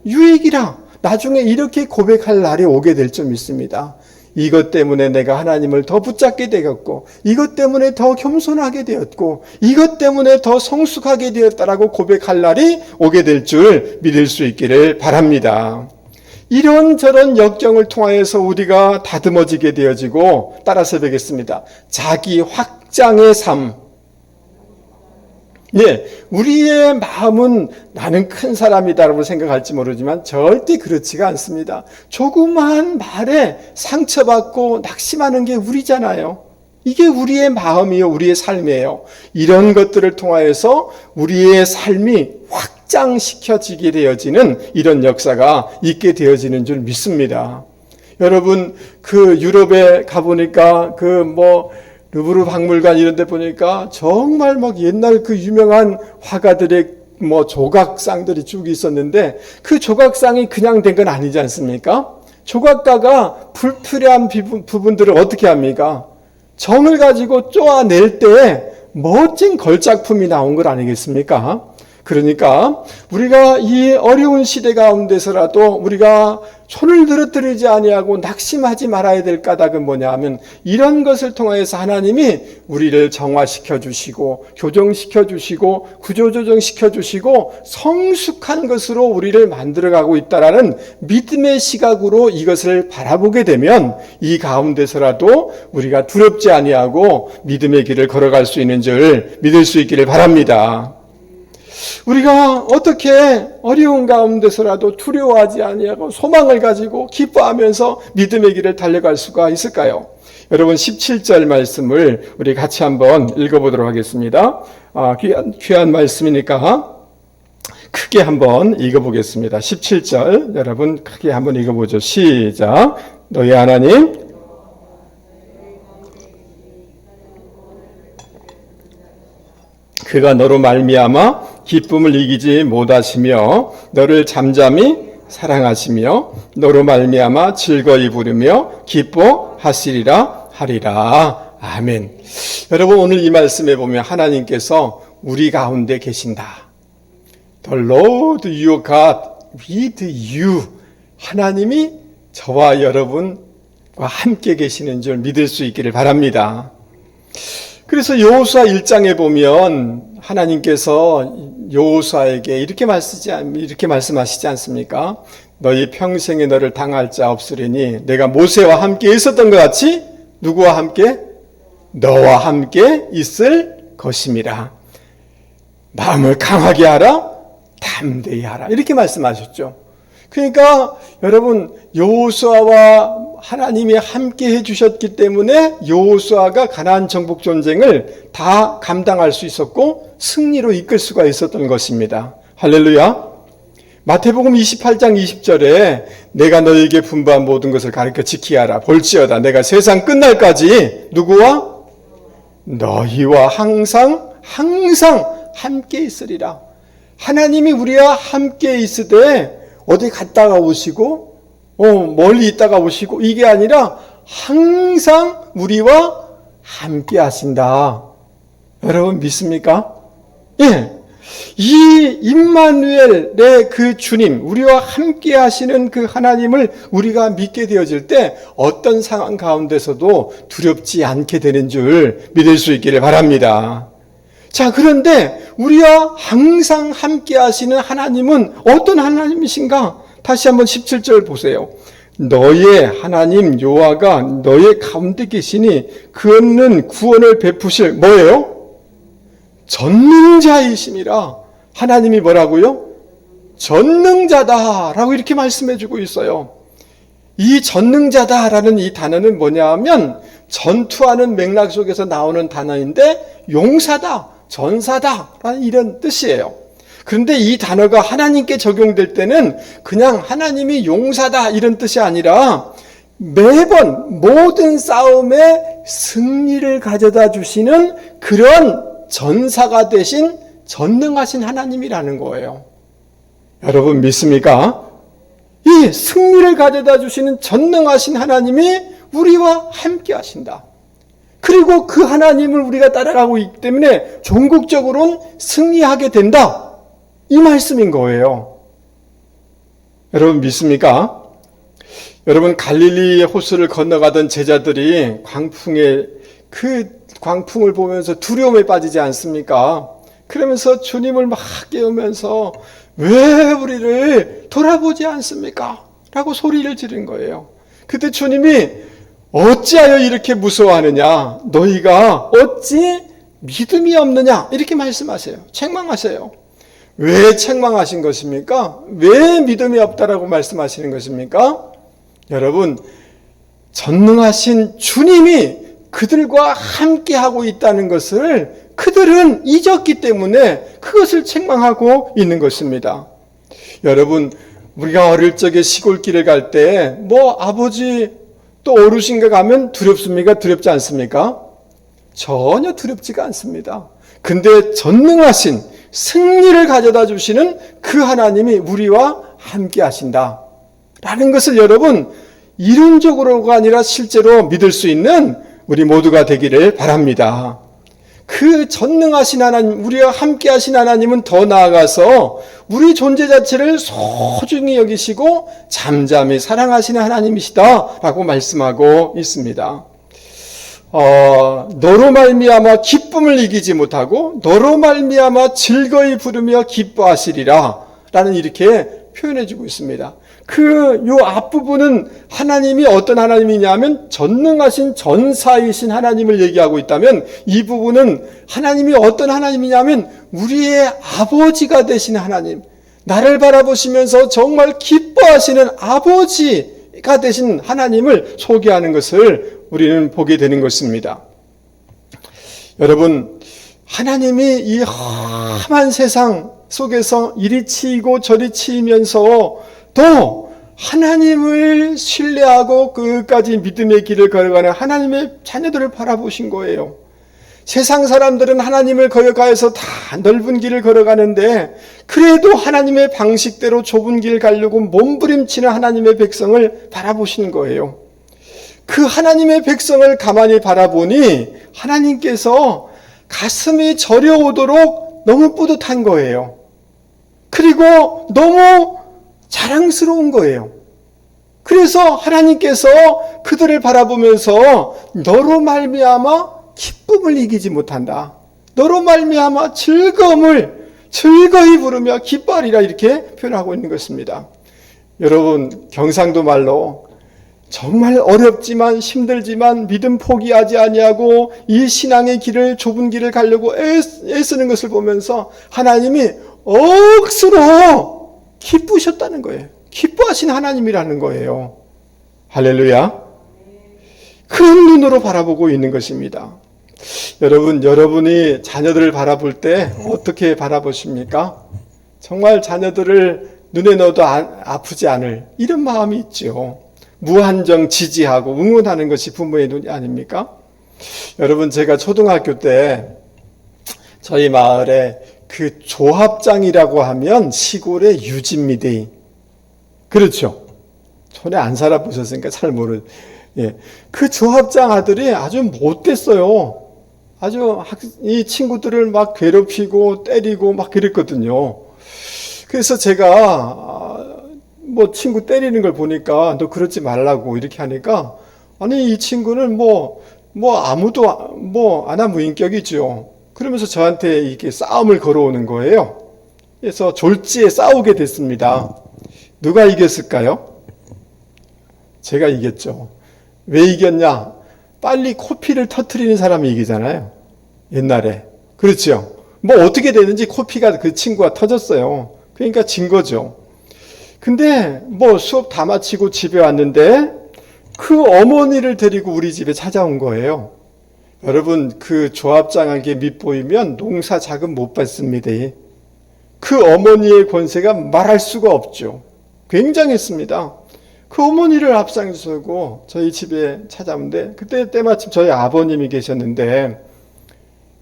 S3: 유익이라. 나중에 이렇게 고백할 날이 오게 될 줄 믿습니다. 이것 때문에 내가 하나님을 더 붙잡게 되었고, 이것 때문에 더 겸손하게 되었고, 이것 때문에 더 성숙하게 되었다라고 고백할 날이 오게 될 줄 믿을 수 있기를 바랍니다. 이런저런 역경을 통하여서 우리가 다듬어지게 되어지고, 따라서 뵙겠습니다. 자기 확장의 삶. 예, 우리의 마음은 나는 큰 사람이다라고 생각할지 모르지만 절대 그렇지가 않습니다. 조그마한 말에 상처받고 낙심하는 게 우리잖아요. 이게 우리의 마음이요, 우리의 삶이에요. 이런 것들을 통하여서 우리의 삶이 확장시켜지게 되어지는 이런 역사가 있게 되어지는 줄 믿습니다. 여러분, 그 유럽에 가보니까 루브르 박물관 이런 데 보니까 정말 막 옛날 그 유명한 화가들의 조각상들이 쭉 있었는데, 그 조각상이 그냥 된 건 아니지 않습니까? 조각가가 불필요한 부분들을 어떻게 합니까? 정을 가지고 쪼아낼 때 멋진 걸작품이 나온 것 아니겠습니까? 그러니까 우리가 이 어려운 시대 가운데서라도 우리가 손을 들어뜨리지 아니하고 낙심하지 말아야 될 까닭은 뭐냐 하면, 이런 것을 통해서 하나님이 우리를 정화시켜 주시고 교정시켜 주시고 구조조정시켜 주시고 성숙한 것으로 우리를 만들어가고 있다라는 믿음의 시각으로 이것을 바라보게 되면 이 가운데서라도 우리가 두렵지 아니하고 믿음의 길을 걸어갈 수 있는 줄 믿을 수 있기를 바랍니다. 우리가 어떻게 어려운 가운데서라도 두려워하지 아니하고 소망을 가지고 기뻐하면서 믿음의 길을 달려갈 수가 있을까요? 여러분, 17절 말씀을 우리 같이 한번 읽어보도록 하겠습니다. 귀한 말씀이니까 크게 한번 읽어보겠습니다. 17절 여러분 크게 한번 읽어보죠. 시작. 너희 하나님 그가 너로 말미암아 기쁨을 이기지 못하시며 너를 잠잠히 사랑하시며 너로 말미암아 즐거이 부르며 기뻐하시리라 하리라. 아멘. 여러분, 오늘 이 말씀에 보면 하나님께서 우리 가운데 계신다. The Lord your God with you. 하나님이 저와 여러분과 함께 계시는 줄 믿을 수 있기를 바랍니다. 그래서 여호수아 1장에 보면 하나님께서 여호수아에게 이렇게 말씀하시지 않습니까? 너희 평생에 너를 당할 자 없으리니 내가 모세와 함께 있었던 것 같이 누구와 함께? 너와 함께 있을 것임이라. 마음을 강하게 하라, 담대히 하라. 이렇게 말씀하셨죠. 그러니까 여러분, 여호수아와 하나님이 함께 해주셨기 때문에 여호수아가 가나안 정복 전쟁을 다 감당할 수 있었고 승리로 이끌 수가 있었던 것입니다. 할렐루야. 마태복음 28장 20절에 내가 너에게 분부한 모든 것을 가르쳐 지키게 하라. 볼지어다 내가 세상 끝날까지 누구와? 너희와 항상 함께 있으리라. 하나님이 우리와 함께 있으되 어디 갔다가 오시고 멀리 있다가 오시고 이게 아니라 항상 우리와 함께 하신다. 여러분 믿습니까? 예. 이 임마누엘의 그 주님, 우리와 함께 하시는 그 하나님을 우리가 믿게 되어질 때 어떤 상황 가운데서도 두렵지 않게 되는 줄 믿을 수 있기를 바랍니다. 자, 그런데 우리와 항상 함께 하시는 하나님은 어떤 하나님이신가? 다시 한번 17절 보세요. 너의 하나님 여호와가 너의 가운데 계시니 그는 구원을 베푸실 뭐예요? 전능자이심이라. 하나님이 뭐라고요? 전능자다라고 이렇게 말씀해주고 있어요. 이 전능자다라는 이 단어는 뭐냐 하면 전투하는 맥락 속에서 나오는 단어인데 용사다, 전사다라는 이런 뜻이에요. 그런데 이 단어가 하나님께 적용될 때는 그냥 하나님이 용사다 이런 뜻이 아니라 매번 모든 싸움에 승리를 가져다 주시는 그런 전사가 되신 전능하신 하나님이라는 거예요. 여러분 믿습니까? 이 승리를 가져다 주시는 전능하신 하나님이 우리와 함께 하신다. 그리고 그 하나님을 우리가 따라가고 있기 때문에 종국적으로는 승리하게 된다. 이 말씀인 거예요. 여러분 믿습니까? 여러분 갈릴리 호수를 건너가던 제자들이 광풍을 보면서 두려움에 빠지지 않습니까? 그러면서 주님을 막 깨우면서 왜 우리를 돌아보지 않습니까? 라고 소리를 지른 거예요. 그때 주님이 어찌하여 이렇게 무서워하느냐? 너희가 어찌 믿음이 없느냐? 이렇게 말씀하세요. 책망하세요. 왜 책망하신 것입니까? 왜 믿음이 없다라고 말씀하시는 것입니까? 여러분, 전능하신 주님이 그들과 함께하고 있다는 것을 그들은 잊었기 때문에 그것을 책망하고 있는 것입니다. 여러분, 우리가 어릴 적에 시골길을 갈 때 아버지 또 어르신과 가면 두렵습니까? 두렵지 않습니까? 전혀 두렵지가 않습니다. 근데 전능하신 승리를 가져다 주시는 그 하나님이 우리와 함께 하신다 라는 것을 여러분 이론적으로가 아니라 실제로 믿을 수 있는 우리 모두가 되기를 바랍니다. 그 전능하신 하나님, 우리와 함께 하신 하나님은 더 나아가서 우리 존재 자체를 소중히 여기시고 잠잠히 사랑하시는 하나님이시다 라고 말씀하고 있습니다. 너로 말미암아 기쁨을 이기지 못하고 너로 말미암아 즐거이 부르며 기뻐하시리라 라는 이렇게 표현해주고 있습니다. 요 앞부분은 하나님이 어떤 하나님이냐면 전능하신 전사이신 하나님을 얘기하고 있다면 이 부분은 하나님이 어떤 하나님이냐면 우리의 아버지가 되신 하나님, 나를 바라보시면서 정말 기뻐하시는 아버지가 되신 하나님을 소개하는 것을 우리는 보게 되는 것입니다. 여러분, 하나님이 이 험한 세상 속에서 이리 치이고 저리 치이면서 또 하나님을 신뢰하고 끝까지 믿음의 길을 걸어가는 하나님의 자녀들을 바라보신 거예요. 세상 사람들은 하나님을 거역하여서 다 넓은 길을 걸어가는데 그래도 하나님의 방식대로 좁은 길을 가려고 몸부림치는 하나님의 백성을 바라보시는 거예요. 그 하나님의 백성을 가만히 바라보니 하나님께서 가슴이 저려오도록 너무 뿌듯한 거예요. 그리고 너무 자랑스러운 거예요. 그래서 하나님께서 그들을 바라보면서 너로 말미암아 기쁨을 이기지 못한다. 너로 말미암아 즐거움을 즐거이 부르며 기뻐하리라 이렇게 표현하고 있는 것입니다. 여러분 경상도 말로 정말 어렵지만 힘들지만 믿음 포기하지 아니하고 이 신앙의 길을 좁은 길을 가려고 애쓰는 것을 보면서 하나님이 억수로 기쁘셨다는 거예요. 기뻐하신 하나님이라는 거예요. 할렐루야. 그런 눈으로 바라보고 있는 것입니다. 여러분, 여러분이 자녀들을 바라볼 때 어떻게 바라보십니까? 정말 자녀들을 눈에 넣어도 아프지 않을 이런 마음이 있죠. 무한정 지지하고 응원하는 것이 부모의 눈이 아닙니까? 여러분, 제가 초등학교 때 저희 마을에 그 조합장이라고 하면 시골의 유진미대. 그렇죠. 전에 안 살아보셨으니까 잘 그 조합장 아들이 아주 못됐어요. 이 친구들을 막 괴롭히고 때리고 막 그랬거든요. 그래서 제가 친구 때리는 걸 보니까 너 그러지 말라고 이렇게 하니까 아니 이 친구는 아무도 아나무인격이죠. 그러면서 저한테 이렇게 싸움을 걸어오는 거예요. 그래서 졸지에 싸우게 됐습니다. 누가 이겼을까요? 제가 이겼죠. 왜 이겼냐? 빨리 코피를 터트리는 사람이 이기잖아요. 옛날에. 그렇죠. 어떻게 되는지 코피가 그 친구가 터졌어요. 그러니까 진 거죠. 근데 수업 다 마치고 집에 왔는데 그 어머니를 데리고 우리 집에 찾아온 거예요. 여러분 그 조합장에게 밑보이면 농사 자금 못 받습니다. 그 어머니의 권세가 말할 수가 없죠. 굉장했습니다. 그 어머니를 앞장서고 저희 집에 찾아오는데 그때 때마침 저희 아버님이 계셨는데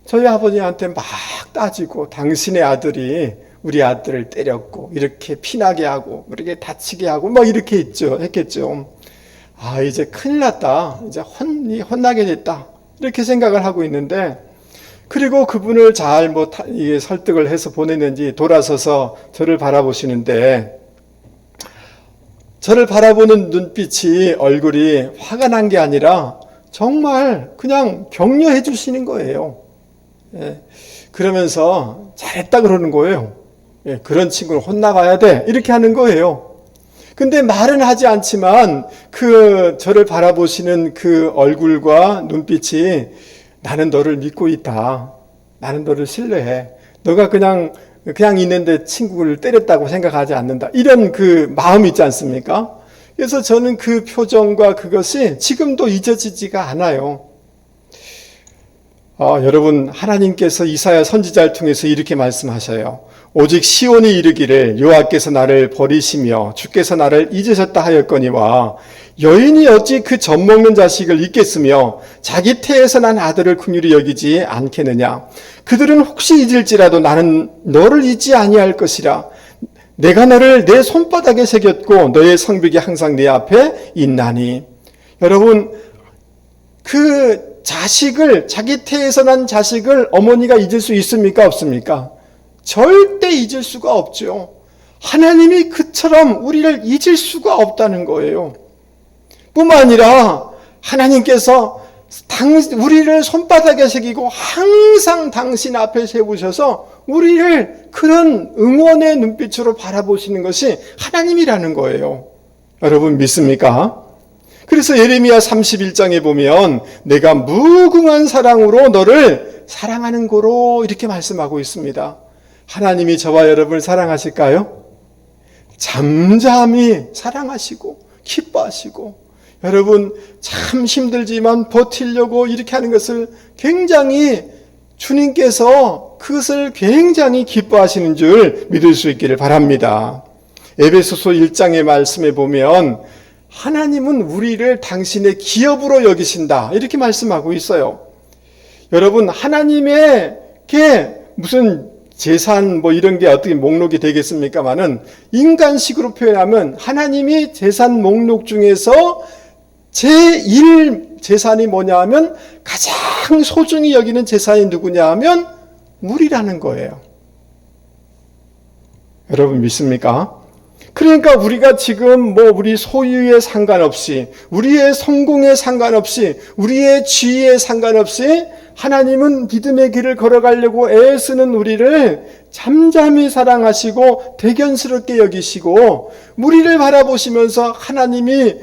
S3: 저희 아버님한테 막 따지고 당신의 아들이 우리 아들을 때렸고 이렇게 피나게 하고 이렇게 다치게 하고 이렇게 했겠죠. 이제 큰일 났다. 이제 혼나게 됐다. 이렇게 생각을 하고 있는데, 그리고 그분을 잘 이게 설득을 해서 보냈는지 돌아서서 저를 바라보시는데, 저를 바라보는 눈빛이, 얼굴이 화가 난 게 아니라 정말 그냥 격려해 주시는 거예요. 예, 그러면서 잘했다 그러는 거예요. 예, 그런 친구는 혼나가야 돼, 이렇게 하는 거예요. 근데 말은 하지 않지만 저를 바라보시는 그 얼굴과 눈빛이, 나는 너를 믿고 있다, 나는 너를 신뢰해, 너가 그냥 있는데 친구를 때렸다고 생각하지 않는다, 이런 그 마음이 있지 않습니까? 그래서 저는 그 표정과 그것이 지금도 잊어지지가 않아요. 여러분, 하나님께서 이사야 선지자를 통해서 이렇게 말씀하셔요. 오직 시온이 이르기를 여호와께서 나를 버리시며 주께서 나를 잊으셨다 하였거니와 여인이 어찌 그 젖먹는 자식을 잊겠으며 자기 태에서 난 아들을 긍휼히 여기지 않겠느냐. 그들은 혹시 잊을지라도 나는 너를 잊지 아니할 것이라. 내가 너를 내 손바닥에 새겼고 너의 성벽이 항상 내 앞에 있나니. 여러분, 그 자식을, 자기 태에서 난 자식을 어머니가 잊을 수 있습니까? 없습니까? 절대 잊을 수가 없죠. 하나님이 그처럼 우리를 잊을 수가 없다는 거예요. 뿐만 아니라 하나님께서 우리를 손바닥에 새기고 항상 당신 앞에 세우셔서 우리를 그런 응원의 눈빛으로 바라보시는 것이 하나님이라는 거예요. 여러분 믿습니까? 그래서 예레미야 31장에 보면 내가 무궁한 사랑으로 너를 사랑하는 고로 이렇게 말씀하고 있습니다. 하나님이 저와 여러분을 사랑하실까요? 잠잠히 사랑하시고 기뻐하시고, 여러분 참 힘들지만 버티려고 이렇게 하는 것을 굉장히 주님께서 그것을 굉장히 기뻐하시는 줄 믿을 수 있기를 바랍니다. 에베소서 1장의 말씀에 보면 하나님은 우리를 당신의 기업으로 여기신다, 이렇게 말씀하고 있어요. 여러분, 하나님에게 무슨 재산 이런 게 어떻게 목록이 되겠습니까마는, 인간식으로 표현하면 하나님이 재산 목록 중에서 제1 재산이 뭐냐 하면, 가장 소중히 여기는 재산이 누구냐 하면 우리라는 거예요. 여러분 믿습니까? 그러니까 우리가 지금 우리 소유에 상관없이, 우리의 성공에 상관없이, 우리의 지위에 상관없이 하나님은 믿음의 길을 걸어가려고 애쓰는 우리를 잠잠히 사랑하시고 대견스럽게 여기시고, 우리를 바라보시면서 하나님이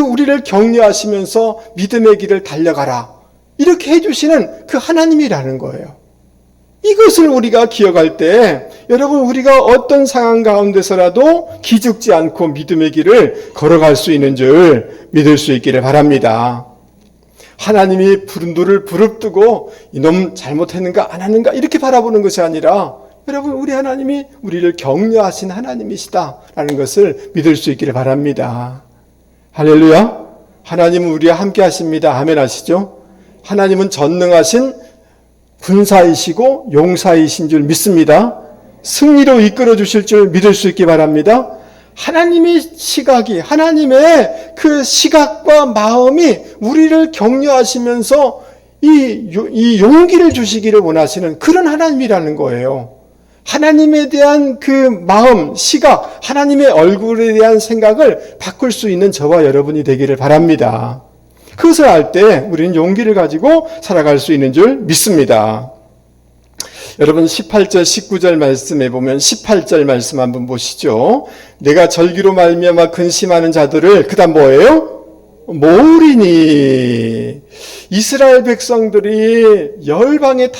S3: 우리를 격려하시면서 믿음의 길을 달려가라, 이렇게 해주시는 그 하나님이라는 거예요. 이것을 우리가 기억할 때, 여러분, 우리가 어떤 상황 가운데서라도 기죽지 않고 믿음의 길을 걸어갈 수 있는 줄 믿을 수 있기를 바랍니다. 하나님이 너를 부릅뜨고 이놈 잘못했는가 안 하는가 이렇게 바라보는 것이 아니라, 여러분, 우리 하나님이 우리를 격려하신 하나님이시다라는 것을 믿을 수 있기를 바랍니다. 할렐루야. 하나님은 우리와 함께 하십니다. 아멘 하시죠? 하나님은 전능하신 군사이시고 용사이신 줄 믿습니다. 승리로 이끌어 주실 줄 믿을 수 있기 바랍니다. 하나님의 시각이, 하나님의 그 시각과 마음이 우리를 격려하시면서 이 용기를 주시기를 원하시는 그런 하나님이라는 거예요. 하나님에 대한 그 마음, 시각, 하나님의 얼굴에 대한 생각을 바꿀 수 있는 저와 여러분이 되기를 바랍니다. 그것을 알 때 우리는 용기를 가지고 살아갈 수 있는 줄 믿습니다. 여러분 18절 19절 말씀에 보면 18절 말씀 한번 보시죠. 내가 절기로 말미암아 근심하는 자들을 그다음 뭐예요? 모으리니. 이스라엘 백성들이 열방에 다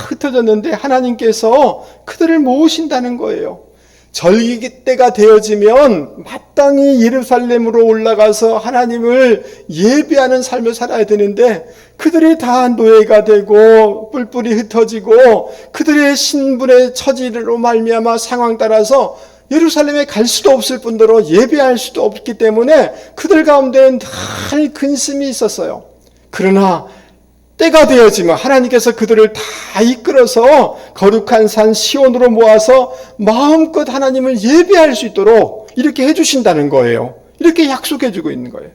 S3: 흩어졌는데 하나님께서 그들을 모으신다는 거예요. 절기 때가 되어지면 마땅히 예루살렘으로 올라가서 하나님을 예배하는 삶을 살아야 되는데, 그들이 다 노예가 되고 뿔뿔이 흩어지고 그들의 신분의 처지로 말미암아 상황 따라서 예루살렘에 갈 수도 없을 뿐더러 예배할 수도 없기 때문에 그들 가운데는 늘 근심이 있었어요. 그러나 때가 되어지면 하나님께서 그들을 다 이끌어서 거룩한 산 시온으로 모아서 마음껏 하나님을 예배할 수 있도록 이렇게 해주신다는 거예요. 이렇게 약속해주고 있는 거예요.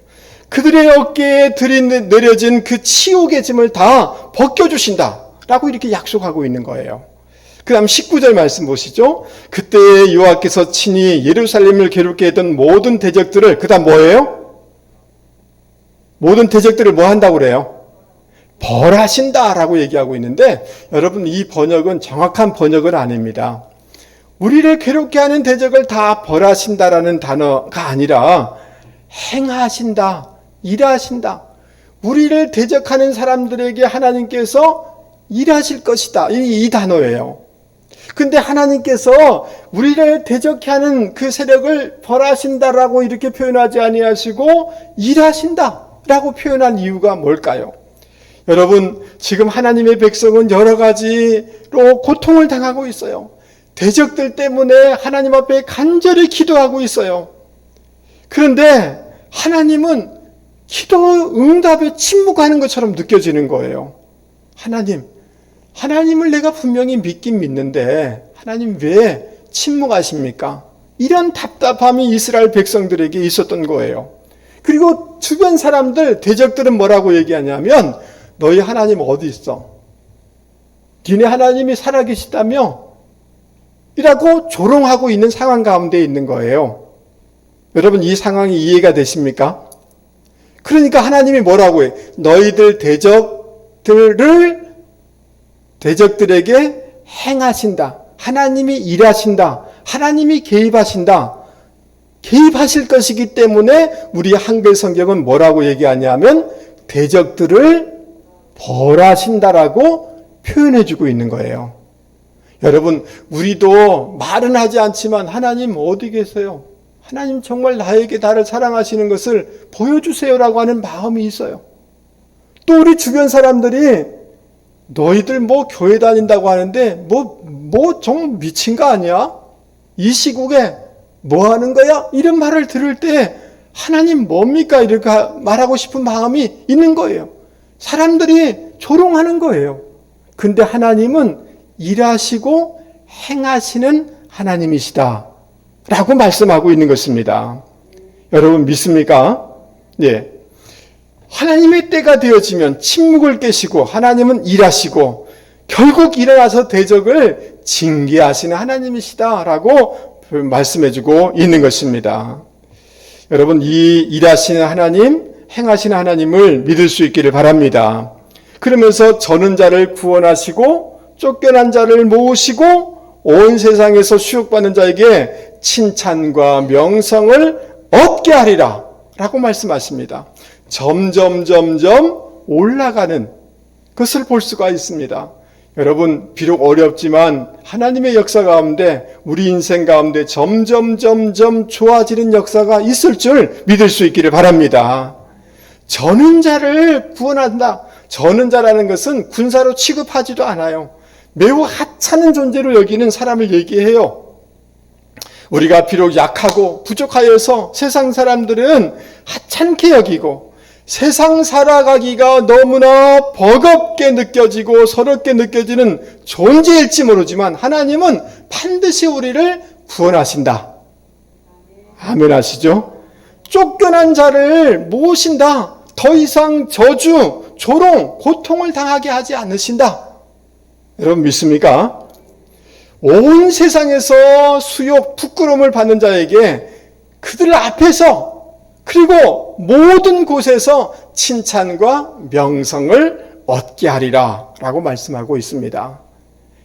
S3: 그들의 어깨에 내려진 그 치욕의 짐을 다 벗겨주신다 라고 이렇게 약속하고 있는 거예요. 그 다음 19절 말씀 보시죠. 그때에 여호와께서 친히 예루살렘을 괴롭게 했던 모든 대적들을, 그 다음 뭐예요? 모든 대적들을 뭐 한다고 그래요? 벌하신다 라고 얘기하고 있는데, 여러분 이 번역은 정확한 번역은 아닙니다. 우리를 괴롭게 하는 대적을 다 벌하신다라는 단어가 아니라 행하신다, 일하신다. 우리를 대적하는 사람들에게 하나님께서 일하실 것이다. 이 단어예요. 근데 하나님께서 우리를 대적해 하는 그 세력을 벌하신다라고 이렇게 표현하지 아니하시고 일하신다라고 표현한 이유가 뭘까요? 여러분, 지금 하나님의 백성은 여러 가지로 고통을 당하고 있어요. 대적들 때문에 하나님 앞에 간절히 기도하고 있어요. 그런데 하나님은 기도 응답에 침묵하는 것처럼 느껴지는 거예요. 하나님을 내가 분명히 믿긴 믿는데 하나님 왜 침묵하십니까? 이런 답답함이 이스라엘 백성들에게 있었던 거예요. 그리고 주변 사람들, 대적들은 뭐라고 얘기하냐면 너희 하나님 어디 있어? 니네 하나님이 살아계시다며? 이라고 조롱하고 있는 상황 가운데 있는 거예요. 여러분 이 상황이 이해가 되십니까? 그러니까 하나님이 뭐라고 해? 너희들 대적들에게 행하신다. 하나님이 일하신다. 하나님이 개입하신다. 개입하실 것이기 때문에 우리 한글 성경은 뭐라고 얘기하냐면 대적들을 벌하신다라고 표현해주고 있는 거예요. 여러분, 우리도 말은 하지 않지만 하나님 어디 계세요? 하나님 정말 나를 사랑하시는 것을 보여주세요라고 하는 마음이 있어요. 또 우리 주변 사람들이 너희들 뭐 교회 다닌다고 하는데 정말 미친 거 아니야? 이 시국에 뭐 하는 거야? 이런 말을 들을 때 하나님 뭡니까? 이렇게 말하고 싶은 마음이 있는 거예요. 사람들이 조롱하는 거예요. 근데 하나님은 일하시고 행하시는 하나님이시다 라고 말씀하고 있는 것입니다. 여러분 믿습니까? 예. 하나님의 때가 되어지면 침묵을 깨시고 하나님은 일하시고 결국 일어나서 대적을 징계하시는 하나님이시다라고 말씀해주고 있는 것입니다. 여러분 이 일하시는 하나님, 행하시는 하나님을 믿을 수 있기를 바랍니다. 그러면서 저는 자를 구원하시고 쫓겨난 자를 모으시고 온 세상에서 수욕받는 자에게 칭찬과 명성을 얻게 하리라 라고 말씀하십니다. 점점 올라가는 것을 볼 수가 있습니다. 여러분 비록 어렵지만 하나님의 역사 가운데 우리 인생 가운데 점점 좋아지는 역사가 있을 줄 믿을 수 있기를 바랍니다. 저는 자를 구원한다. 저는 자라는 것은 군사로 취급하지도 않아요. 매우 하찮은 존재로 여기는 사람을 얘기해요. 우리가 비록 약하고 부족하여서 세상 사람들은 하찮게 여기고 세상 살아가기가 너무나 버겁게 느껴지고 서럽게 느껴지는 존재일지 모르지만 하나님은 반드시 우리를 구원하신다. 아멘 하시죠? 쫓겨난 자를 모으신다. 더 이상 저주, 조롱, 고통을 당하게 하지 않으신다. 여러분 믿습니까? 온 세상에서 수욕, 부끄러움을 받는 자에게 그들 앞에서 그리고 모든 곳에서 칭찬과 명성을 얻게 하리라 라고 말씀하고 있습니다.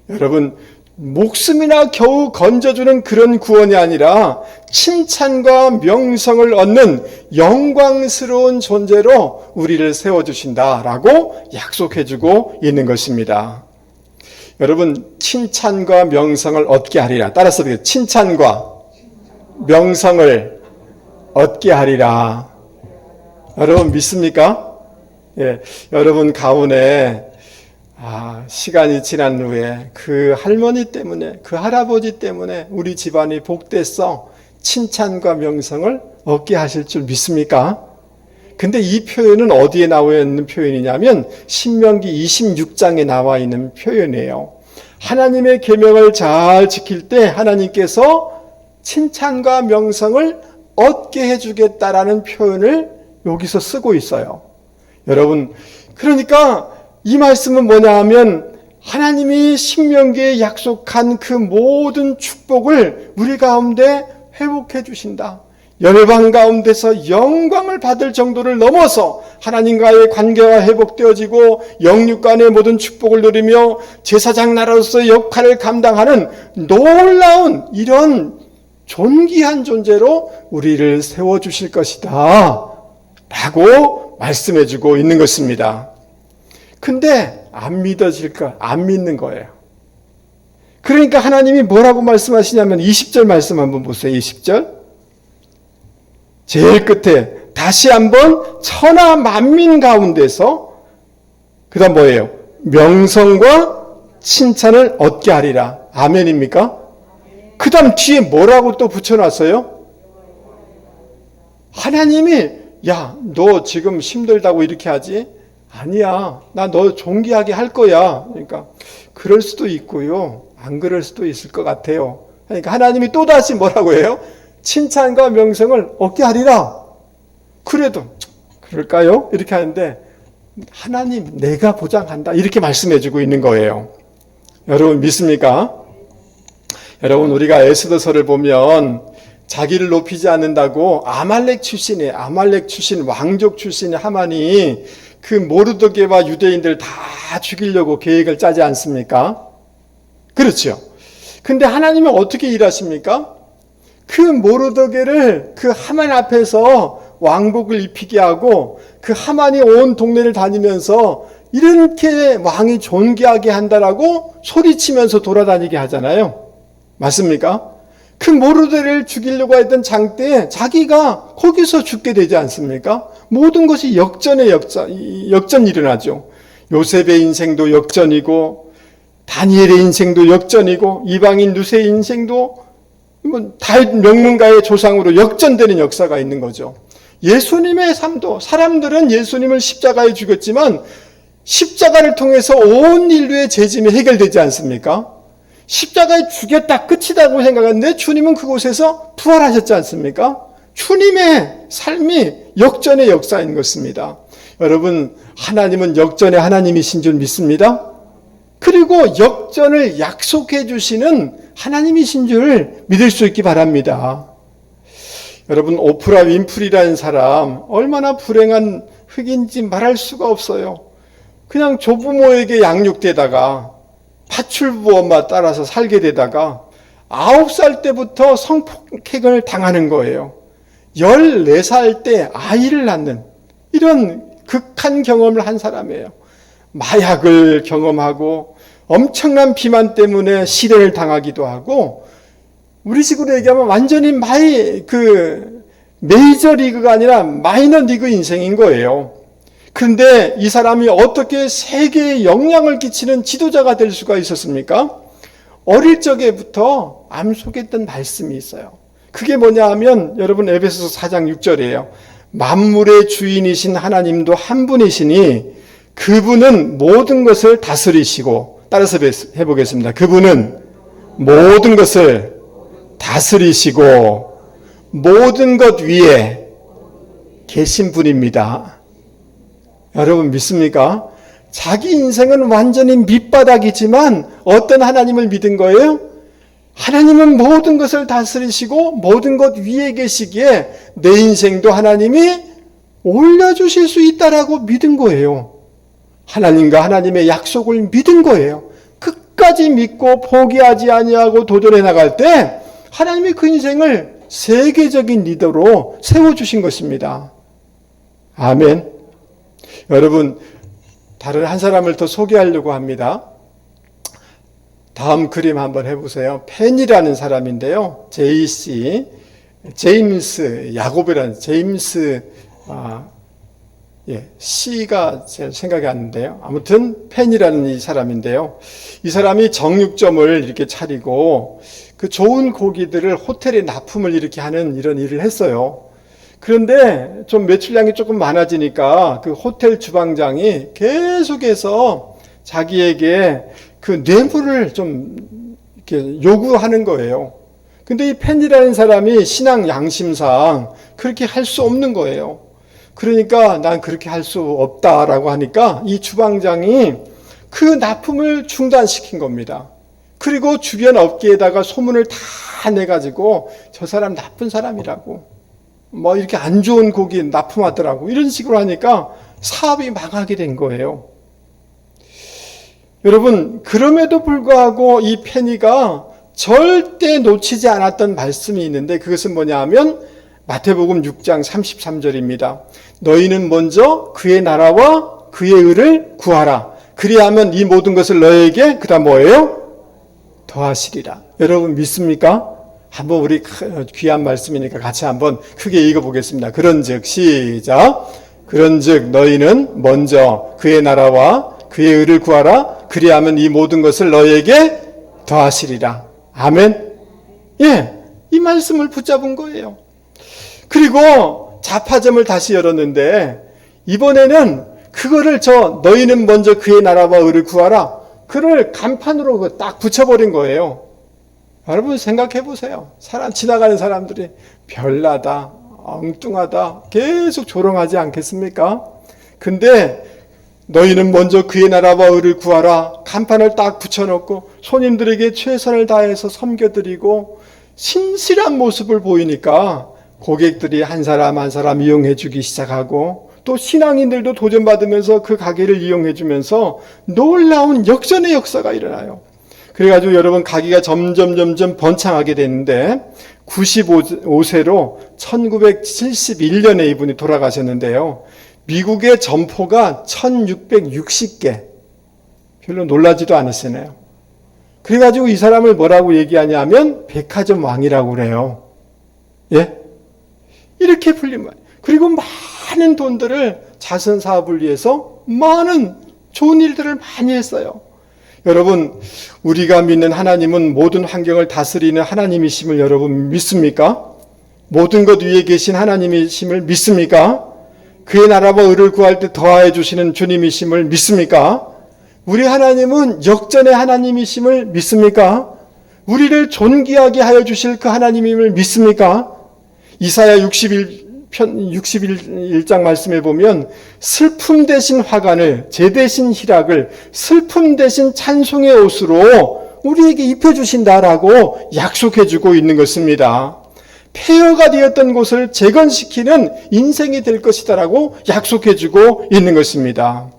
S3: 여러분 목숨이나 겨우 건져주는 그런 구원이 아니라 칭찬과 명성을 얻는 영광스러운 존재로 우리를 세워주신다라고 약속해주고 있는 것입니다. 여러분 칭찬과 명성을 얻게 하리라. 따라서 칭찬과 명성을 얻게 하리라. 여러분 믿습니까? 예, 여러분 가운데 시간이 지난 후에 그 할머니 때문에 그 할아버지 때문에 우리 집안이 복됐어 칭찬과 명성을 얻게 하실 줄 믿습니까? 근데 이 표현은 어디에 나와 있는 표현이냐면 신명기 26장에 나와 있는 표현이에요. 하나님의 계명을 잘 지킬 때 하나님께서 칭찬과 명성을 얻게 해주겠다라는 표현을 여기서 쓰고 있어요. 여러분, 그러니까 이 말씀은 뭐냐 하면 하나님이 신명기에 약속한 그 모든 축복을 우리 가운데 회복해 주신다. 열방 가운데서 영광을 받을 정도를 넘어서 하나님과의 관계가 회복되어지고 영육 간의 모든 축복을 누리며 제사장 나라로서의 역할을 감당하는 놀라운 이런 존귀한 존재로 우리를 세워주실 것이다 라고 말씀해주고 있는 것입니다. 근데 안 믿어질까? 안 믿는 거예요. 그러니까 하나님이 뭐라고 말씀하시냐면 20절 말씀 한번 보세요. 20절 제일 끝에 다시 한번 천하 만민 가운데서 그 다음 뭐예요? 명성과 칭찬을 얻게 하리라. 아멘입니까? 그 다음 뒤에 뭐라고 또 붙여놨어요? 하나님이 야, 너 지금 힘들다고 이렇게 하지? 아니야. 나 너 존귀하게 할 거야. 그러니까 그럴 수도 있고요. 안 그럴 수도 있을 것 같아요. 그러니까 하나님이 또다시 뭐라고 해요? 칭찬과 명성을 얻게 하리라. 그래도 그럴까요? 이렇게 하는데 하나님 내가 보장한다. 이렇게 말씀해주고 있는 거예요. 여러분 믿습니까? 여러분 우리가 에스더서를 보면 자기를 높이지 않는다고 아말렉 출신의 왕족 출신의 하만이 그 모르드게와 유대인들 다 죽이려고 계획을 짜지 않습니까? 그렇죠. 근데 하나님은 어떻게 일하십니까? 그 모르드게를 그 하만 앞에서 왕복을 입히게 하고 그 하만이 온 동네를 다니면서 이렇게 왕이 존귀하게 한다라고 소리치면서 돌아다니게 하잖아요. 맞습니까? 그 모르드게를 죽이려고 했던 장때에 자기가 거기서 죽게 되지 않습니까? 모든 것이 역전이 일어나죠. 요셉의 인생도 역전이고 다니엘의 인생도 역전이고 이방인 누세의 인생도 다윗 명문가의 조상으로 역전되는 역사가 있는 거죠. 예수님의 삶도 사람들은 예수님을 십자가에 죽였지만 십자가를 통해서 온 인류의 죄짐이 해결되지 않습니까? 십자가에 죽였다 끝이다고 생각하는데 주님은 그곳에서 부활하셨지 않습니까? 주님의 삶이 역전의 역사인 것입니다. 여러분 하나님은 역전의 하나님이신 줄 믿습니다. 그리고 역전을 약속해 주시는 하나님이신 줄 믿을 수 있기 바랍니다. 여러분 오프라 윈프리라는 사람 얼마나 불행한 흑인인지 말할 수가 없어요. 그냥 조부모에게 양육되다가 파출부 엄마 따라서 살게 되다가 9살 때부터 성폭행을 당하는 거예요. 14살 때 아이를 낳는 이런 극한 경험을 한 사람이에요. 마약을 경험하고 엄청난 비만 때문에 실현을 당하기도 하고 우리 식으로 얘기하면 완전히 메이저 리그가 아니라 마이너 리그 인생인 거예요. 그런데 이 사람이 어떻게 세계에 영향을 끼치는 지도자가 될 수가 있었습니까? 어릴 적에부터 암송했던 말씀이 있어요. 그게 뭐냐 하면 여러분 에베소서 4장 6절이에요. 만물의 주인이신 하나님도 한 분이시니 그분은 모든 것을 다스리시고 따라서 해보겠습니다. 그분은 모든 것을 다스리시고 모든 것 위에 계신 분입니다. 여러분 믿습니까? 자기 인생은 완전히 밑바닥이지만 어떤 하나님을 믿은 거예요? 하나님은 모든 것을 다스리시고 모든 것 위에 계시기에 내 인생도 하나님이 올려주실 수 있다라고 믿은 거예요. 하나님과 하나님의 약속을 믿은 거예요. 끝까지 믿고 포기하지 아니하고 도전해 나갈 때 하나님이 그 인생을 세계적인 리더로 세워주신 것입니다. 아멘. 여러분 다른 한 사람을 더 소개하려고 합니다. 다음 그림 한번 해보세요. 펜이라는 사람인데요. 제임스 야곱이라는 C가 제 생각이 안 나는데요. 아무튼 펜이라는 이 사람인데요. 이 사람이 정육점을 이렇게 차리고 그 좋은 고기들을 호텔에 납품을 이렇게 하는 이런 일을 했어요. 그런데 좀 매출량이 조금 많아지니까 그 호텔 주방장이 계속해서 자기에게 그 뇌물을 좀 이렇게 요구하는 거예요. 근데 이 펜이라는 사람이 신앙 양심상 그렇게 할 수 없는 거예요. 그러니까 난 그렇게 할 수 없다라고 하니까 이 주방장이 그 납품을 중단시킨 겁니다. 그리고 주변 업계에다가 소문을 다 내가지고 저 사람 나쁜 사람이라고, 뭐 이렇게 안 좋은 고기 납품하더라고, 이런 식으로 하니까 사업이 망하게 된 거예요. 여러분, 그럼에도 불구하고 이 페니가 절대 놓치지 않았던 말씀이 있는데, 그것은 뭐냐 하면 마태복음 6장 33절입니다. 너희는 먼저 그의 나라와 그의 의를 구하라. 그리하면 이 모든 것을 너에게, 그 다음 뭐예요? 더하시리라. 여러분 믿습니까? 한번 우리 귀한 말씀이니까 같이 한번 크게 읽어보겠습니다. 그런즉 시작. 그런즉 너희는 먼저 그의 나라와 그의 의를 구하라. 그리하면 이 모든 것을 너희에게 더하시리라. 아멘. 예, 이 말씀을 붙잡은 거예요. 그리고 잡화점을 다시 열었는데 이번에는 그거를 너희는 먼저 그의 나라와 의를 구하라, 그를 간판으로 딱 붙여버린 거예요. 여러분 생각해 보세요. 지나가는 사람들이 별나다, 엉뚱하다 계속 조롱하지 않겠습니까? 근데 너희는 먼저 그의 나라와 의를 구하라 간판을 딱 붙여놓고 손님들에게 최선을 다해서 섬겨드리고 신실한 모습을 보이니까 고객들이 한 사람 한 사람 이용해 주기 시작하고, 또 신앙인들도 도전받으면서 그 가게를 이용해 주면서 놀라운 역전의 역사가 일어나요. 그래가지고 여러분 가게가 점점 번창하게 됐는데 95세로 1971년에 이분이 돌아가셨는데요. 미국의 점포가 1660개. 별로 놀라지도 않으시네요. 그래가지고 이 사람을 뭐라고 얘기하냐면 백화점 왕이라고 그래요. 예? 이렇게 불리면, 그리고 많은 돈들을 자선 사업을 위해서 많은 좋은 일들을 많이 했어요. 여러분, 우리가 믿는 하나님은 모든 환경을 다스리는 하나님이심을 여러분 믿습니까? 모든 것 위에 계신 하나님이심을 믿습니까? 그의 나라와 의를 구할 때 더하여 주시는 주님이심을 믿습니까? 우리 하나님은 역전의 하나님이심을 믿습니까? 우리를 존귀하게 하여 주실 그 하나님임을 믿습니까? 이사야 61장 말씀에 보면 슬픔 대신 화관을, 제 대신 희락을, 슬픔 대신 찬송의 옷으로 우리에게 입혀주신다라고 약속해주고 있는 것입니다. 폐허가 되었던 곳을 재건시키는 인생이 될 것이다라고 약속해주고 있는 것입니다.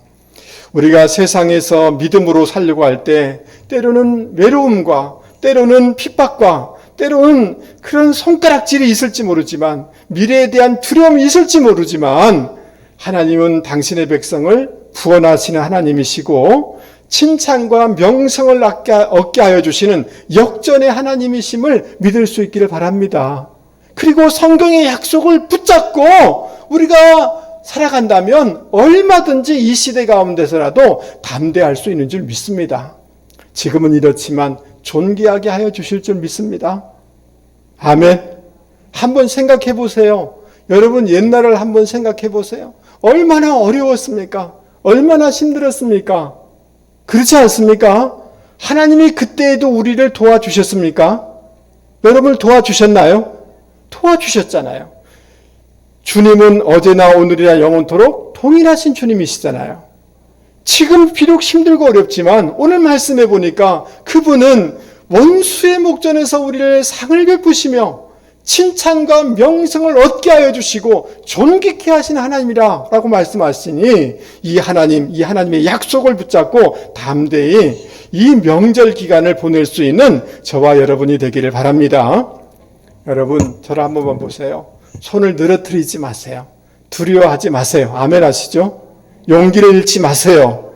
S3: 우리가 세상에서 믿음으로 살려고 할 때 때로는 외로움과 때로는 핍박과 때로는 그런 손가락질이 있을지 모르지만, 미래에 대한 두려움이 있을지 모르지만, 하나님은 당신의 백성을 구원하시는 하나님이시고 칭찬과 명성을 얻게 하여 주시는 역전의 하나님이심을 믿을 수 있기를 바랍니다. 그리고 성경의 약속을 붙잡고 우리가 살아간다면 얼마든지 이 시대 가운데서라도 담대할 수 있는 줄 믿습니다. 지금은 이렇지만 존귀하게 하여 주실 줄 믿습니다. 아멘. 한번 생각해 보세요. 여러분 옛날을 한번 생각해 보세요. 얼마나 어려웠습니까? 얼마나 힘들었습니까? 그렇지 않습니까? 하나님이 그때에도 우리를 도와주셨습니까? 여러분을 도와주셨나요? 도와주셨잖아요. 주님은 어제나 오늘이나 영원토록 동일하신 주님이시잖아요. 지금 비록 힘들고 어렵지만 오늘 말씀해 보니까 그분은 원수의 목전에서 우리를 상을 베푸시며 칭찬과 명성을 얻게 하여 주시고 존귀케 하신 하나님이라 라고 말씀하시니, 이 하나님의 약속을 붙잡고 담대히 이 명절 기간을 보낼 수 있는 저와 여러분이 되기를 바랍니다. 여러분 저를 한 번만 보세요. 손을 늘어뜨리지 마세요. 두려워하지 마세요. 아멘 하시죠? 용기를 잃지 마세요.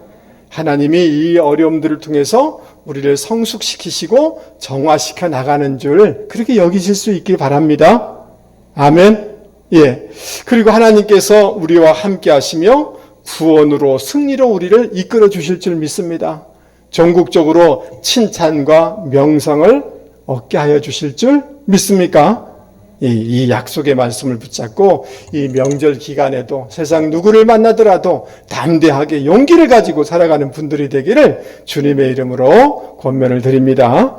S3: 하나님이 이 어려움들을 통해서 우리를 성숙시키시고 정화시켜 나가는 줄 그렇게 여기실 수 있길 바랍니다. 아멘. 예. 그리고 하나님께서 우리와 함께 하시며 구원으로 승리로 우리를 이끌어 주실 줄 믿습니다. 전국적으로 칭찬과 명성을 얻게 하여 주실 줄 믿습니까? 이 약속의 말씀을 붙잡고 이 명절 기간에도 세상 누구를 만나더라도 담대하게 용기를 가지고 살아가는 분들이 되기를 주님의 이름으로 권면을 드립니다.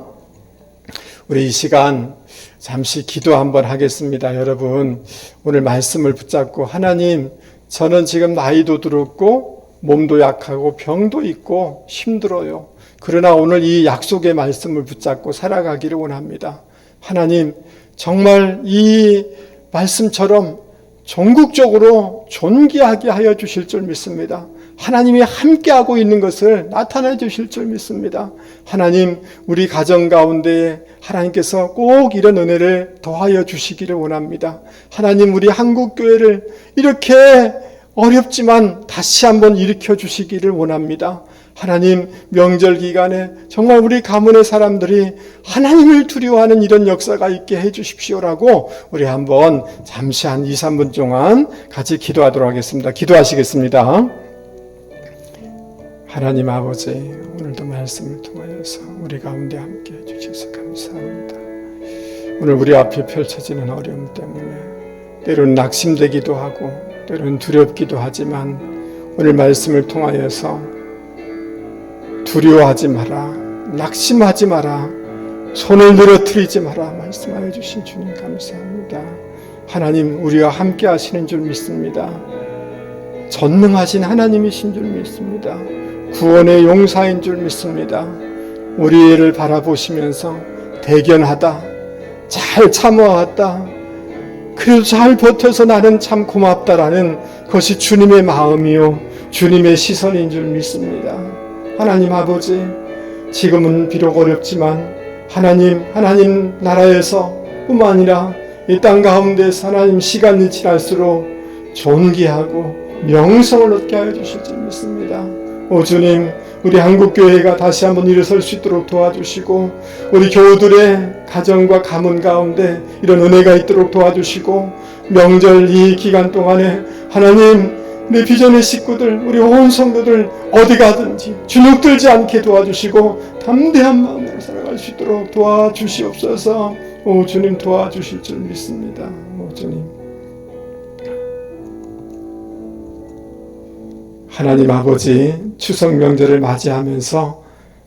S3: 우리 이 시간 잠시 기도 한번 하겠습니다. 여러분 오늘 말씀을 붙잡고 하나님 저는 지금 나이도 들었고 몸도 약하고 병도 있고 힘들어요. 그러나 오늘 이 약속의 말씀을 붙잡고 살아가기를 원합니다. 하나님, 정말 이 말씀처럼 전국적으로 존귀하게 하여 주실 줄 믿습니다. 하나님이 함께하고 있는 것을 나타내 주실 줄 믿습니다. 하나님, 우리 가정 가운데 하나님께서 꼭 이런 은혜를 더하여 주시기를 원합니다. 하나님, 우리 한국교회를 이렇게 어렵지만 다시 한번 일으켜 주시기를 원합니다. 하나님, 명절 기간에 정말 우리 가문의 사람들이 하나님을 두려워하는 이런 역사가 있게 해 주십시오라고 우리 한번 잠시 한 2, 3분 동안 같이 기도하도록 하겠습니다. 기도하시겠습니다. 하나님 아버지, 오늘도 말씀을 통하여서 우리 가운데 함께 해주셔서 감사합니다. 오늘 우리 앞에 펼쳐지는 어려움 때문에 때로는 낙심되기도 하고 때로는 두렵기도 하지만 오늘 말씀을 통하여서 두려워하지 마라, 낙심하지 마라, 손을 늘어뜨리지 마라 말씀하여 주신 주님 감사합니다. 하나님, 우리와 함께 하시는 줄 믿습니다. 전능하신 하나님이신 줄 믿습니다. 구원의 용사인 줄 믿습니다. 우리를 바라보시면서 대견하다, 잘 참아왔다, 그래도 잘 버텨서 나는 참 고맙다라는 것이 주님의 마음이요 주님의 시선인 줄 믿습니다. 하나님 아버지, 지금은 비록 어렵지만 하나님 나라에서 뿐만 아니라 이 땅 가운데서 하나님 시간이 지날수록 존귀하고 명성을 얻게 하여 주실 줄 믿습니다. 오 주님, 우리 한국교회가 다시 한번 일어설 수 있도록 도와주시고 우리 교우들의 가정과 가문 가운데 이런 은혜가 있도록 도와주시고 명절 이 기간 동안에 하나님, 내 비전의 식구들, 우리 온 성도들 어디 가든지 주눅들지 않게 도와주시고 담대한 마음으로 살아갈 수 있도록 도와주시옵소서. 오 주님, 도와주실 줄 믿습니다. 오 주님, 하나님 아버지, 추석 명절을 맞이하면서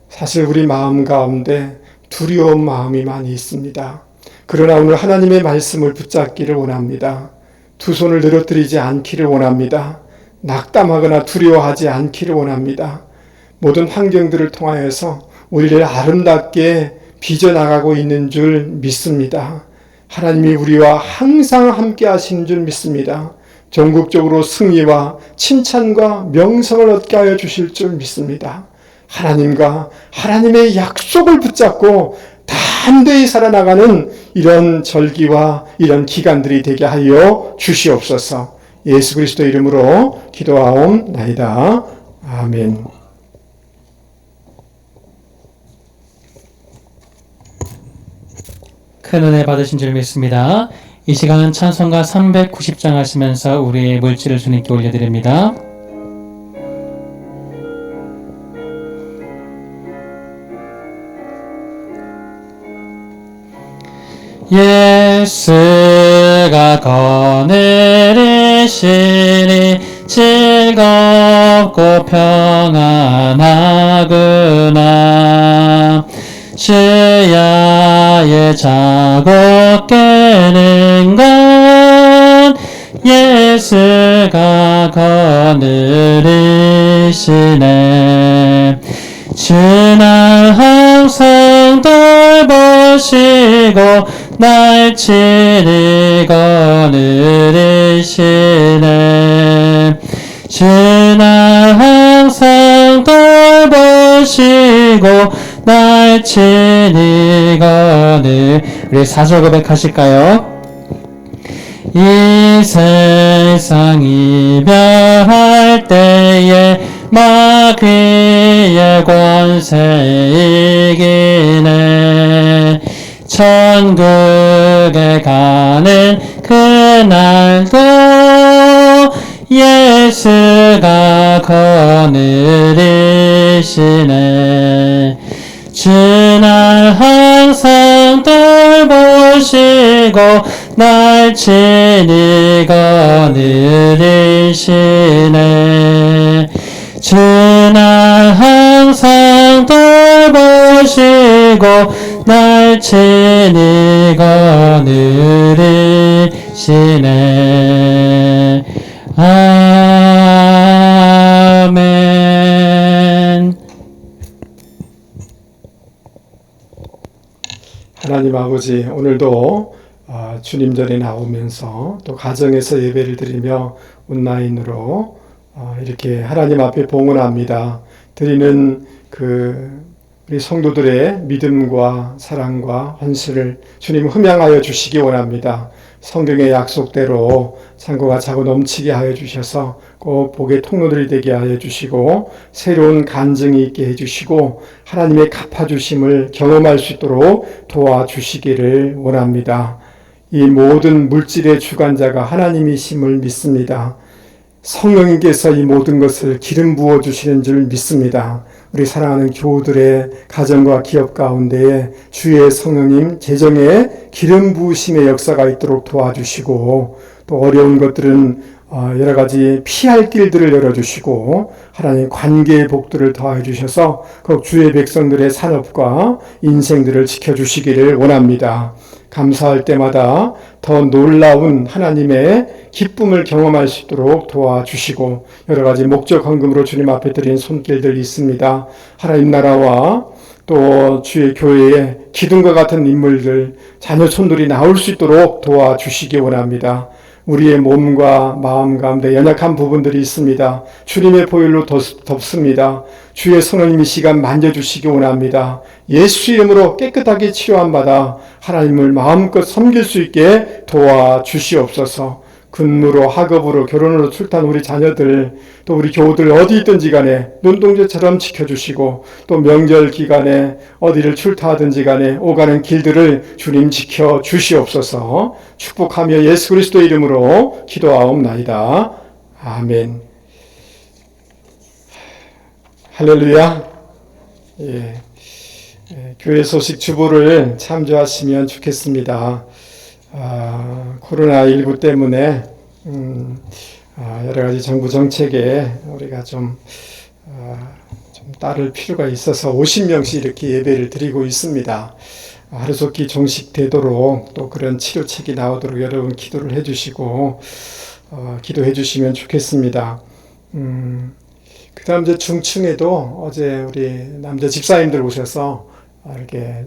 S3: 사실 우리 마음 가운데 두려운 마음이 많이 있습니다. 그러나 오늘 하나님의 말씀을 붙잡기를 원합니다. 두 손을 늘어뜨리지 않기를 원합니다. 낙담하거나 두려워하지 않기를 원합니다. 모든 환경들을 통하여서 우리를 아름답게 빚어나가고 있는 줄 믿습니다. 하나님이 우리와 항상 함께 하시는 줄 믿습니다. 전국적으로 승리와 칭찬과 명성을 얻게 하여 주실 줄 믿습니다. 하나님과 하나님의 약속을 붙잡고 담대히 살아나가는 이런 절기와 이런 기간들이 되게 하여 주시옵소서. 예수 그리스도 이름으로 기도하옵나이다. 아멘.
S1: 큰 은혜 받으신 줄 믿습니다. 이 시간 찬송가 390장 하시면서 우리의 물질을 주님께 올려드립니다. 예수가 거느리시니 즐겁고 평안하구나. 주야의 자고 깨는 건 예수가 거느리시네. 주나 항상 돌보시고 날 친히 거느리시네. 주나 항상 돌보시고 날 친히 우리 사절 고백하실까요? 이 세상 이별할 때에 마귀의 권세 이기네. 천국에 가는 그날도 예수가 거느리시네. 주날 항상 돌보시고 날 친히 거느리시네. 주날 항상 돌보시고 날 친히 거느리시네. 아멘.
S3: 하나님 아버지, 오늘도 주님 전에 나오면서 또 가정에서 예배를 드리며 온라인으로 이렇게 하나님 앞에 봉헌합니다. 드리는 우리 성도들의 믿음과 사랑과 헌신을 주님 흠양하여 주시기 원합니다. 성경의 약속대로 창고가 차고 넘치게 하여 주셔서 꼭 복의 통로들이 되게 하여 주시고 새로운 간증이 있게 해주시고 하나님의 갚아주심을 경험할 수 있도록 도와주시기를 원합니다. 이 모든 물질의 주관자가 하나님이심을 믿습니다. 성령님께서 이 모든 것을 기름 부어 주시는 줄 믿습니다. 우리 사랑하는 교우들의 가정과 기업 가운데에 주의 성령님 재정의 기름 부으심의 역사가 있도록 도와주시고 또 어려운 것들은 여러 가지 피할 길들을 열어주시고 하나님 관계의 복들을 더해 주셔서 그 주의 백성들의 산업과 인생들을 지켜주시기를 원합니다. 감사할 때마다 더 놀라운 하나님의 기쁨을 경험할 수 있도록 도와주시고 여러 가지 목적 헌금으로 주님 앞에 드린 손길들이 있습니다. 하나님 나라와 또 주의 교회에 기둥과 같은 인물들, 자녀 손들이 나올 수 있도록 도와주시기 원합니다. 우리의 몸과 마음 가운데 연약한 부분들이 있습니다. 주님의 보혈로 덮습니다. 주의 성령님이 시간 만져주시기 원합니다. 예수 이름으로 깨끗하게 치료함 받아 하나님을 마음껏 섬길 수 있게 도와주시옵소서. 근무로 학업으로 결혼으로 출타한 우리 자녀들 또 우리 교우들 어디 있든지 간에 눈동자처럼 지켜주시고 또 명절 기간에 어디를 출타하든지 간에 오가는 길들을 주님 지켜주시옵소서. 축복하며 예수 그리스도 이름으로 기도하옵나이다. 아멘. 할렐루야. 교회 소식 주보를 참조하시면 좋겠습니다. 코로나19 때문에 여러 가지 정부 정책에 우리가 좀 따를 필요가 있어서 50명씩 이렇게 예배를 드리고 있습니다. 하루속히 종식되도록 또 그런 치료책이 나오도록 여러분 기도를 해주시고 기도해 주시면 좋겠습니다. 그 다음 이제 중층에도 어제 우리 남자 집사님들 오셔서 이렇게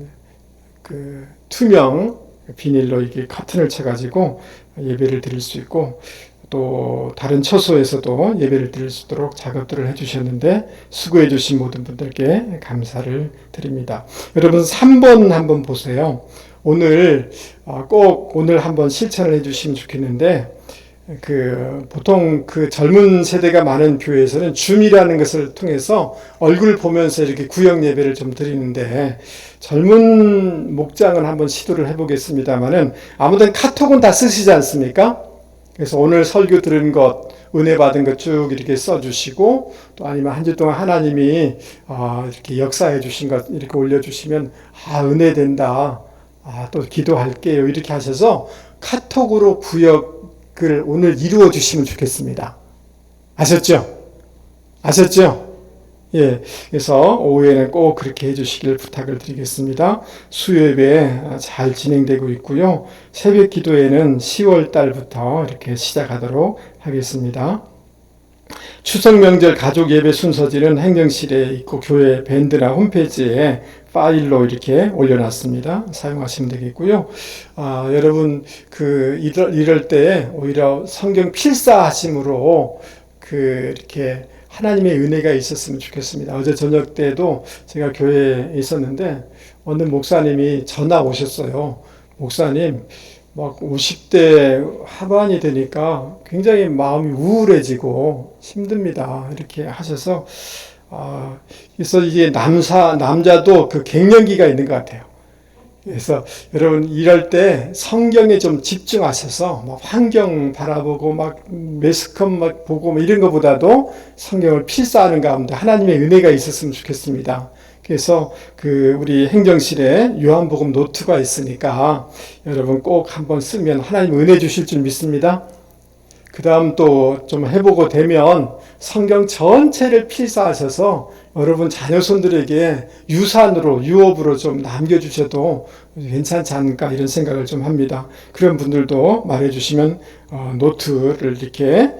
S3: 투명 비닐로 이렇게 커튼을 쳐가지고 예배를 드릴 수 있고 또 다른 처소에서도 예배를 드릴 수 있도록 작업들을 해주셨는데 수고해 주신 모든 분들께 감사를 드립니다. 여러분 3번 한번 보세요. 오늘 꼭 오늘 한번 실천을 해주시면 좋겠는데 보통 젊은 세대가 많은 교회에서는 줌이라는 것을 통해서 얼굴 보면서 이렇게 구역 예배를 좀 드리는데 젊은 목장은 한번 시도를 해보겠습니다만은 아무튼 카톡은 다 쓰시지 않습니까? 그래서 오늘 설교 들은 것, 은혜 받은 것 쭉 이렇게 써주시고 또 아니면 한 주 동안 하나님이 이렇게 역사해 주신 것 이렇게 올려주시면 은혜 된다. 또 기도할게요. 이렇게 하셔서 카톡으로 구역을 오늘 이루어 주시면 좋겠습니다. 아셨죠? 예. 그래서 오후에는 꼭 그렇게 해주시길 부탁을 드리겠습니다. 수요예배 잘 진행되고 있고요. 새벽 기도회는 10월 달부터 이렇게 시작하도록 하겠습니다. 추석 명절 가족 예배 순서지는 행정실에 있고 교회 밴드나 홈페이지에 파일로 이렇게 올려놨습니다. 사용하시면 되겠고요. 여러분 이럴 때 오히려 성경 필사하심으로 이렇게 하나님의 은혜가 있었으면 좋겠습니다. 어제 저녁 때도 제가 교회에 있었는데 어느 목사님이 전화 오셨어요. 목사님, 막 50대 하반이 되니까 굉장히 마음이 우울해지고 힘듭니다. 이렇게 하셔서 그래서 이게 남자도 갱년기가 있는 것 같아요. 그래서 여러분 이럴 때 성경에 좀 집중하셔서 막 환경 바라보고 막 매스컴 막 보고 이런 것보다도 성경을 필사하는 가운데 하나님의 은혜가 있었으면 좋겠습니다. 그래서 우리 행정실에 요한복음 노트가 있으니까 여러분 꼭 한번 쓰면 하나님 은혜 주실 줄 믿습니다. 그 다음 또 좀 해보고 되면 성경 전체를 필사하셔서 여러분 자녀손들에게 유업으로 좀 남겨주셔도 괜찮지 않을까 이런 생각을 좀 합니다. 그런 분들도 말해주시면 노트를 이렇게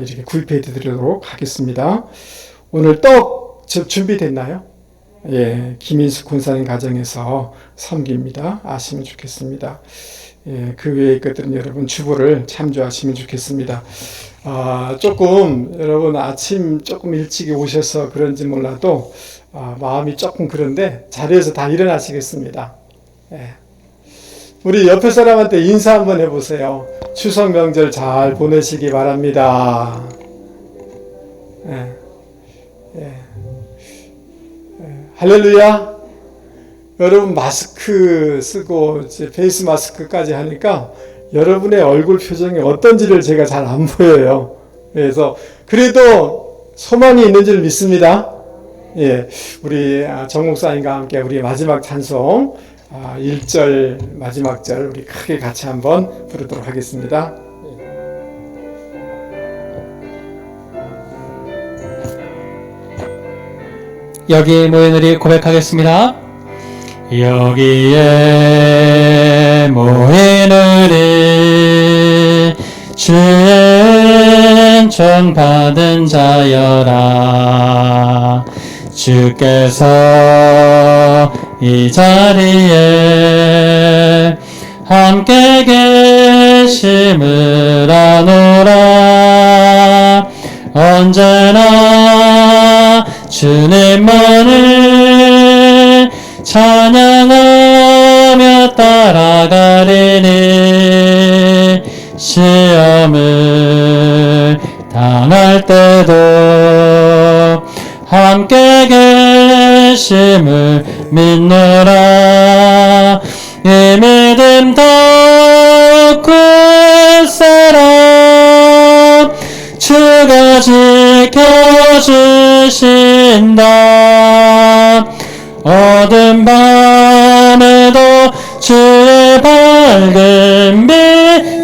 S3: 이렇게 구입해 드리도록 하겠습니다. 오늘 떡 준비됐나요? 예, 김인수 권사님 가정에서 섬깁니다. 아시면 좋겠습니다. 예, 그 외의 것들은 여러분 주보를 참조하시면 좋겠습니다. 조금 여러분 아침 조금 일찍 오셔서 그런지 몰라도 마음이 조금 그런데 자리에서 다 일어나시겠습니다. 예. 우리 옆에 사람한테 인사 한번 해보세요. 추석 명절 잘 보내시기 바랍니다. 예. 예. 할렐루야. 여러분 마스크 쓰고 이제 페이스 마스크까지 하니까 여러분의 얼굴 표정이 어떤지를 제가 잘 안 보여요. 그래서 그래도 소망이 있는 줄 믿습니다. 예, 우리 정 목사님과 함께 우리 마지막 찬송 1절 마지막 절 우리 크게 같이 한번 부르도록 하겠습니다.
S1: 여기 모인 우리 고백하겠습니다. 여기에 모인 우리 주의 은총 받은 자여라. 주께서 이 자리에 함께 계심을 아노라. 언제나 주님만을 찬양하며 따라가리니 시험을 당할 때도 함께 계심을 믿노라. 이 믿음 더 굳세라. 주가 지켜주신다. 어두운 밤에도 주의 밝은 빛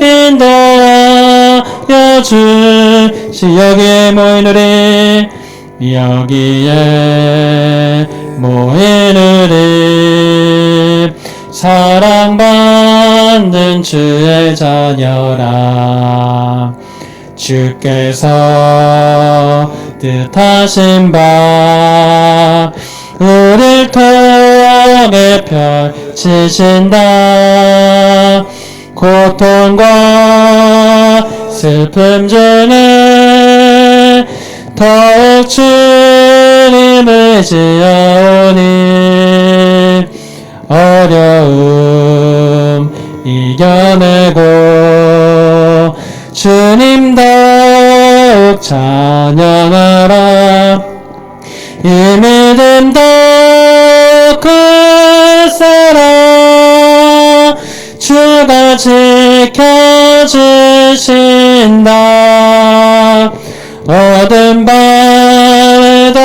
S1: 인도하여 주시. 여기에 모인 우리 여기에 모인 우리 사랑받는 주의 자녀라. 주께서 뜻하신 바 우릴 통해 펼치신다. 고통과 슬픔 중에 더욱 주님을 지어오니 어려움 이겨내고 주님 더욱 찬양하라. 이 믿음 더 굳세라. 주가 지켜주신다. 어두운 밤에도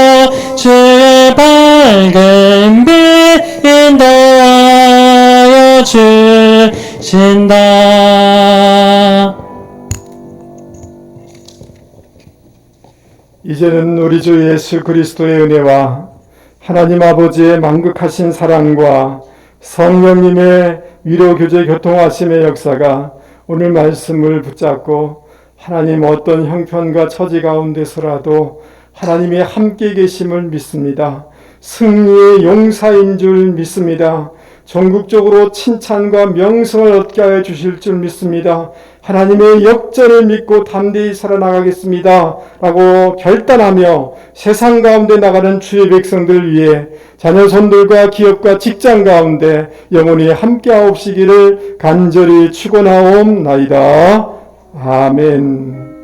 S1: 주의 밝은 빛 인도하여 주신다.
S3: 이제는 우리 주 예수 그리스도의 은혜와 하나님 아버지의 만극하신 사랑과 성령님의 위로 교제 교통하심의 역사가 오늘 말씀을 붙잡고 하나님 어떤 형편과 처지 가운데서라도 하나님이 함께 계심을 믿습니다. 승리의 용사인 줄 믿습니다. 전국적으로 칭찬과 명성을 얻게 하여 주실 줄 믿습니다. 하나님의 역전을 믿고 담대히 살아나가겠습니다 라고 결단하며 세상 가운데 나가는 주의 백성들 위해 자녀손들과 기업과 직장 가운데 영원히 함께하옵시기를 간절히 축원하옵나이다. 아멘.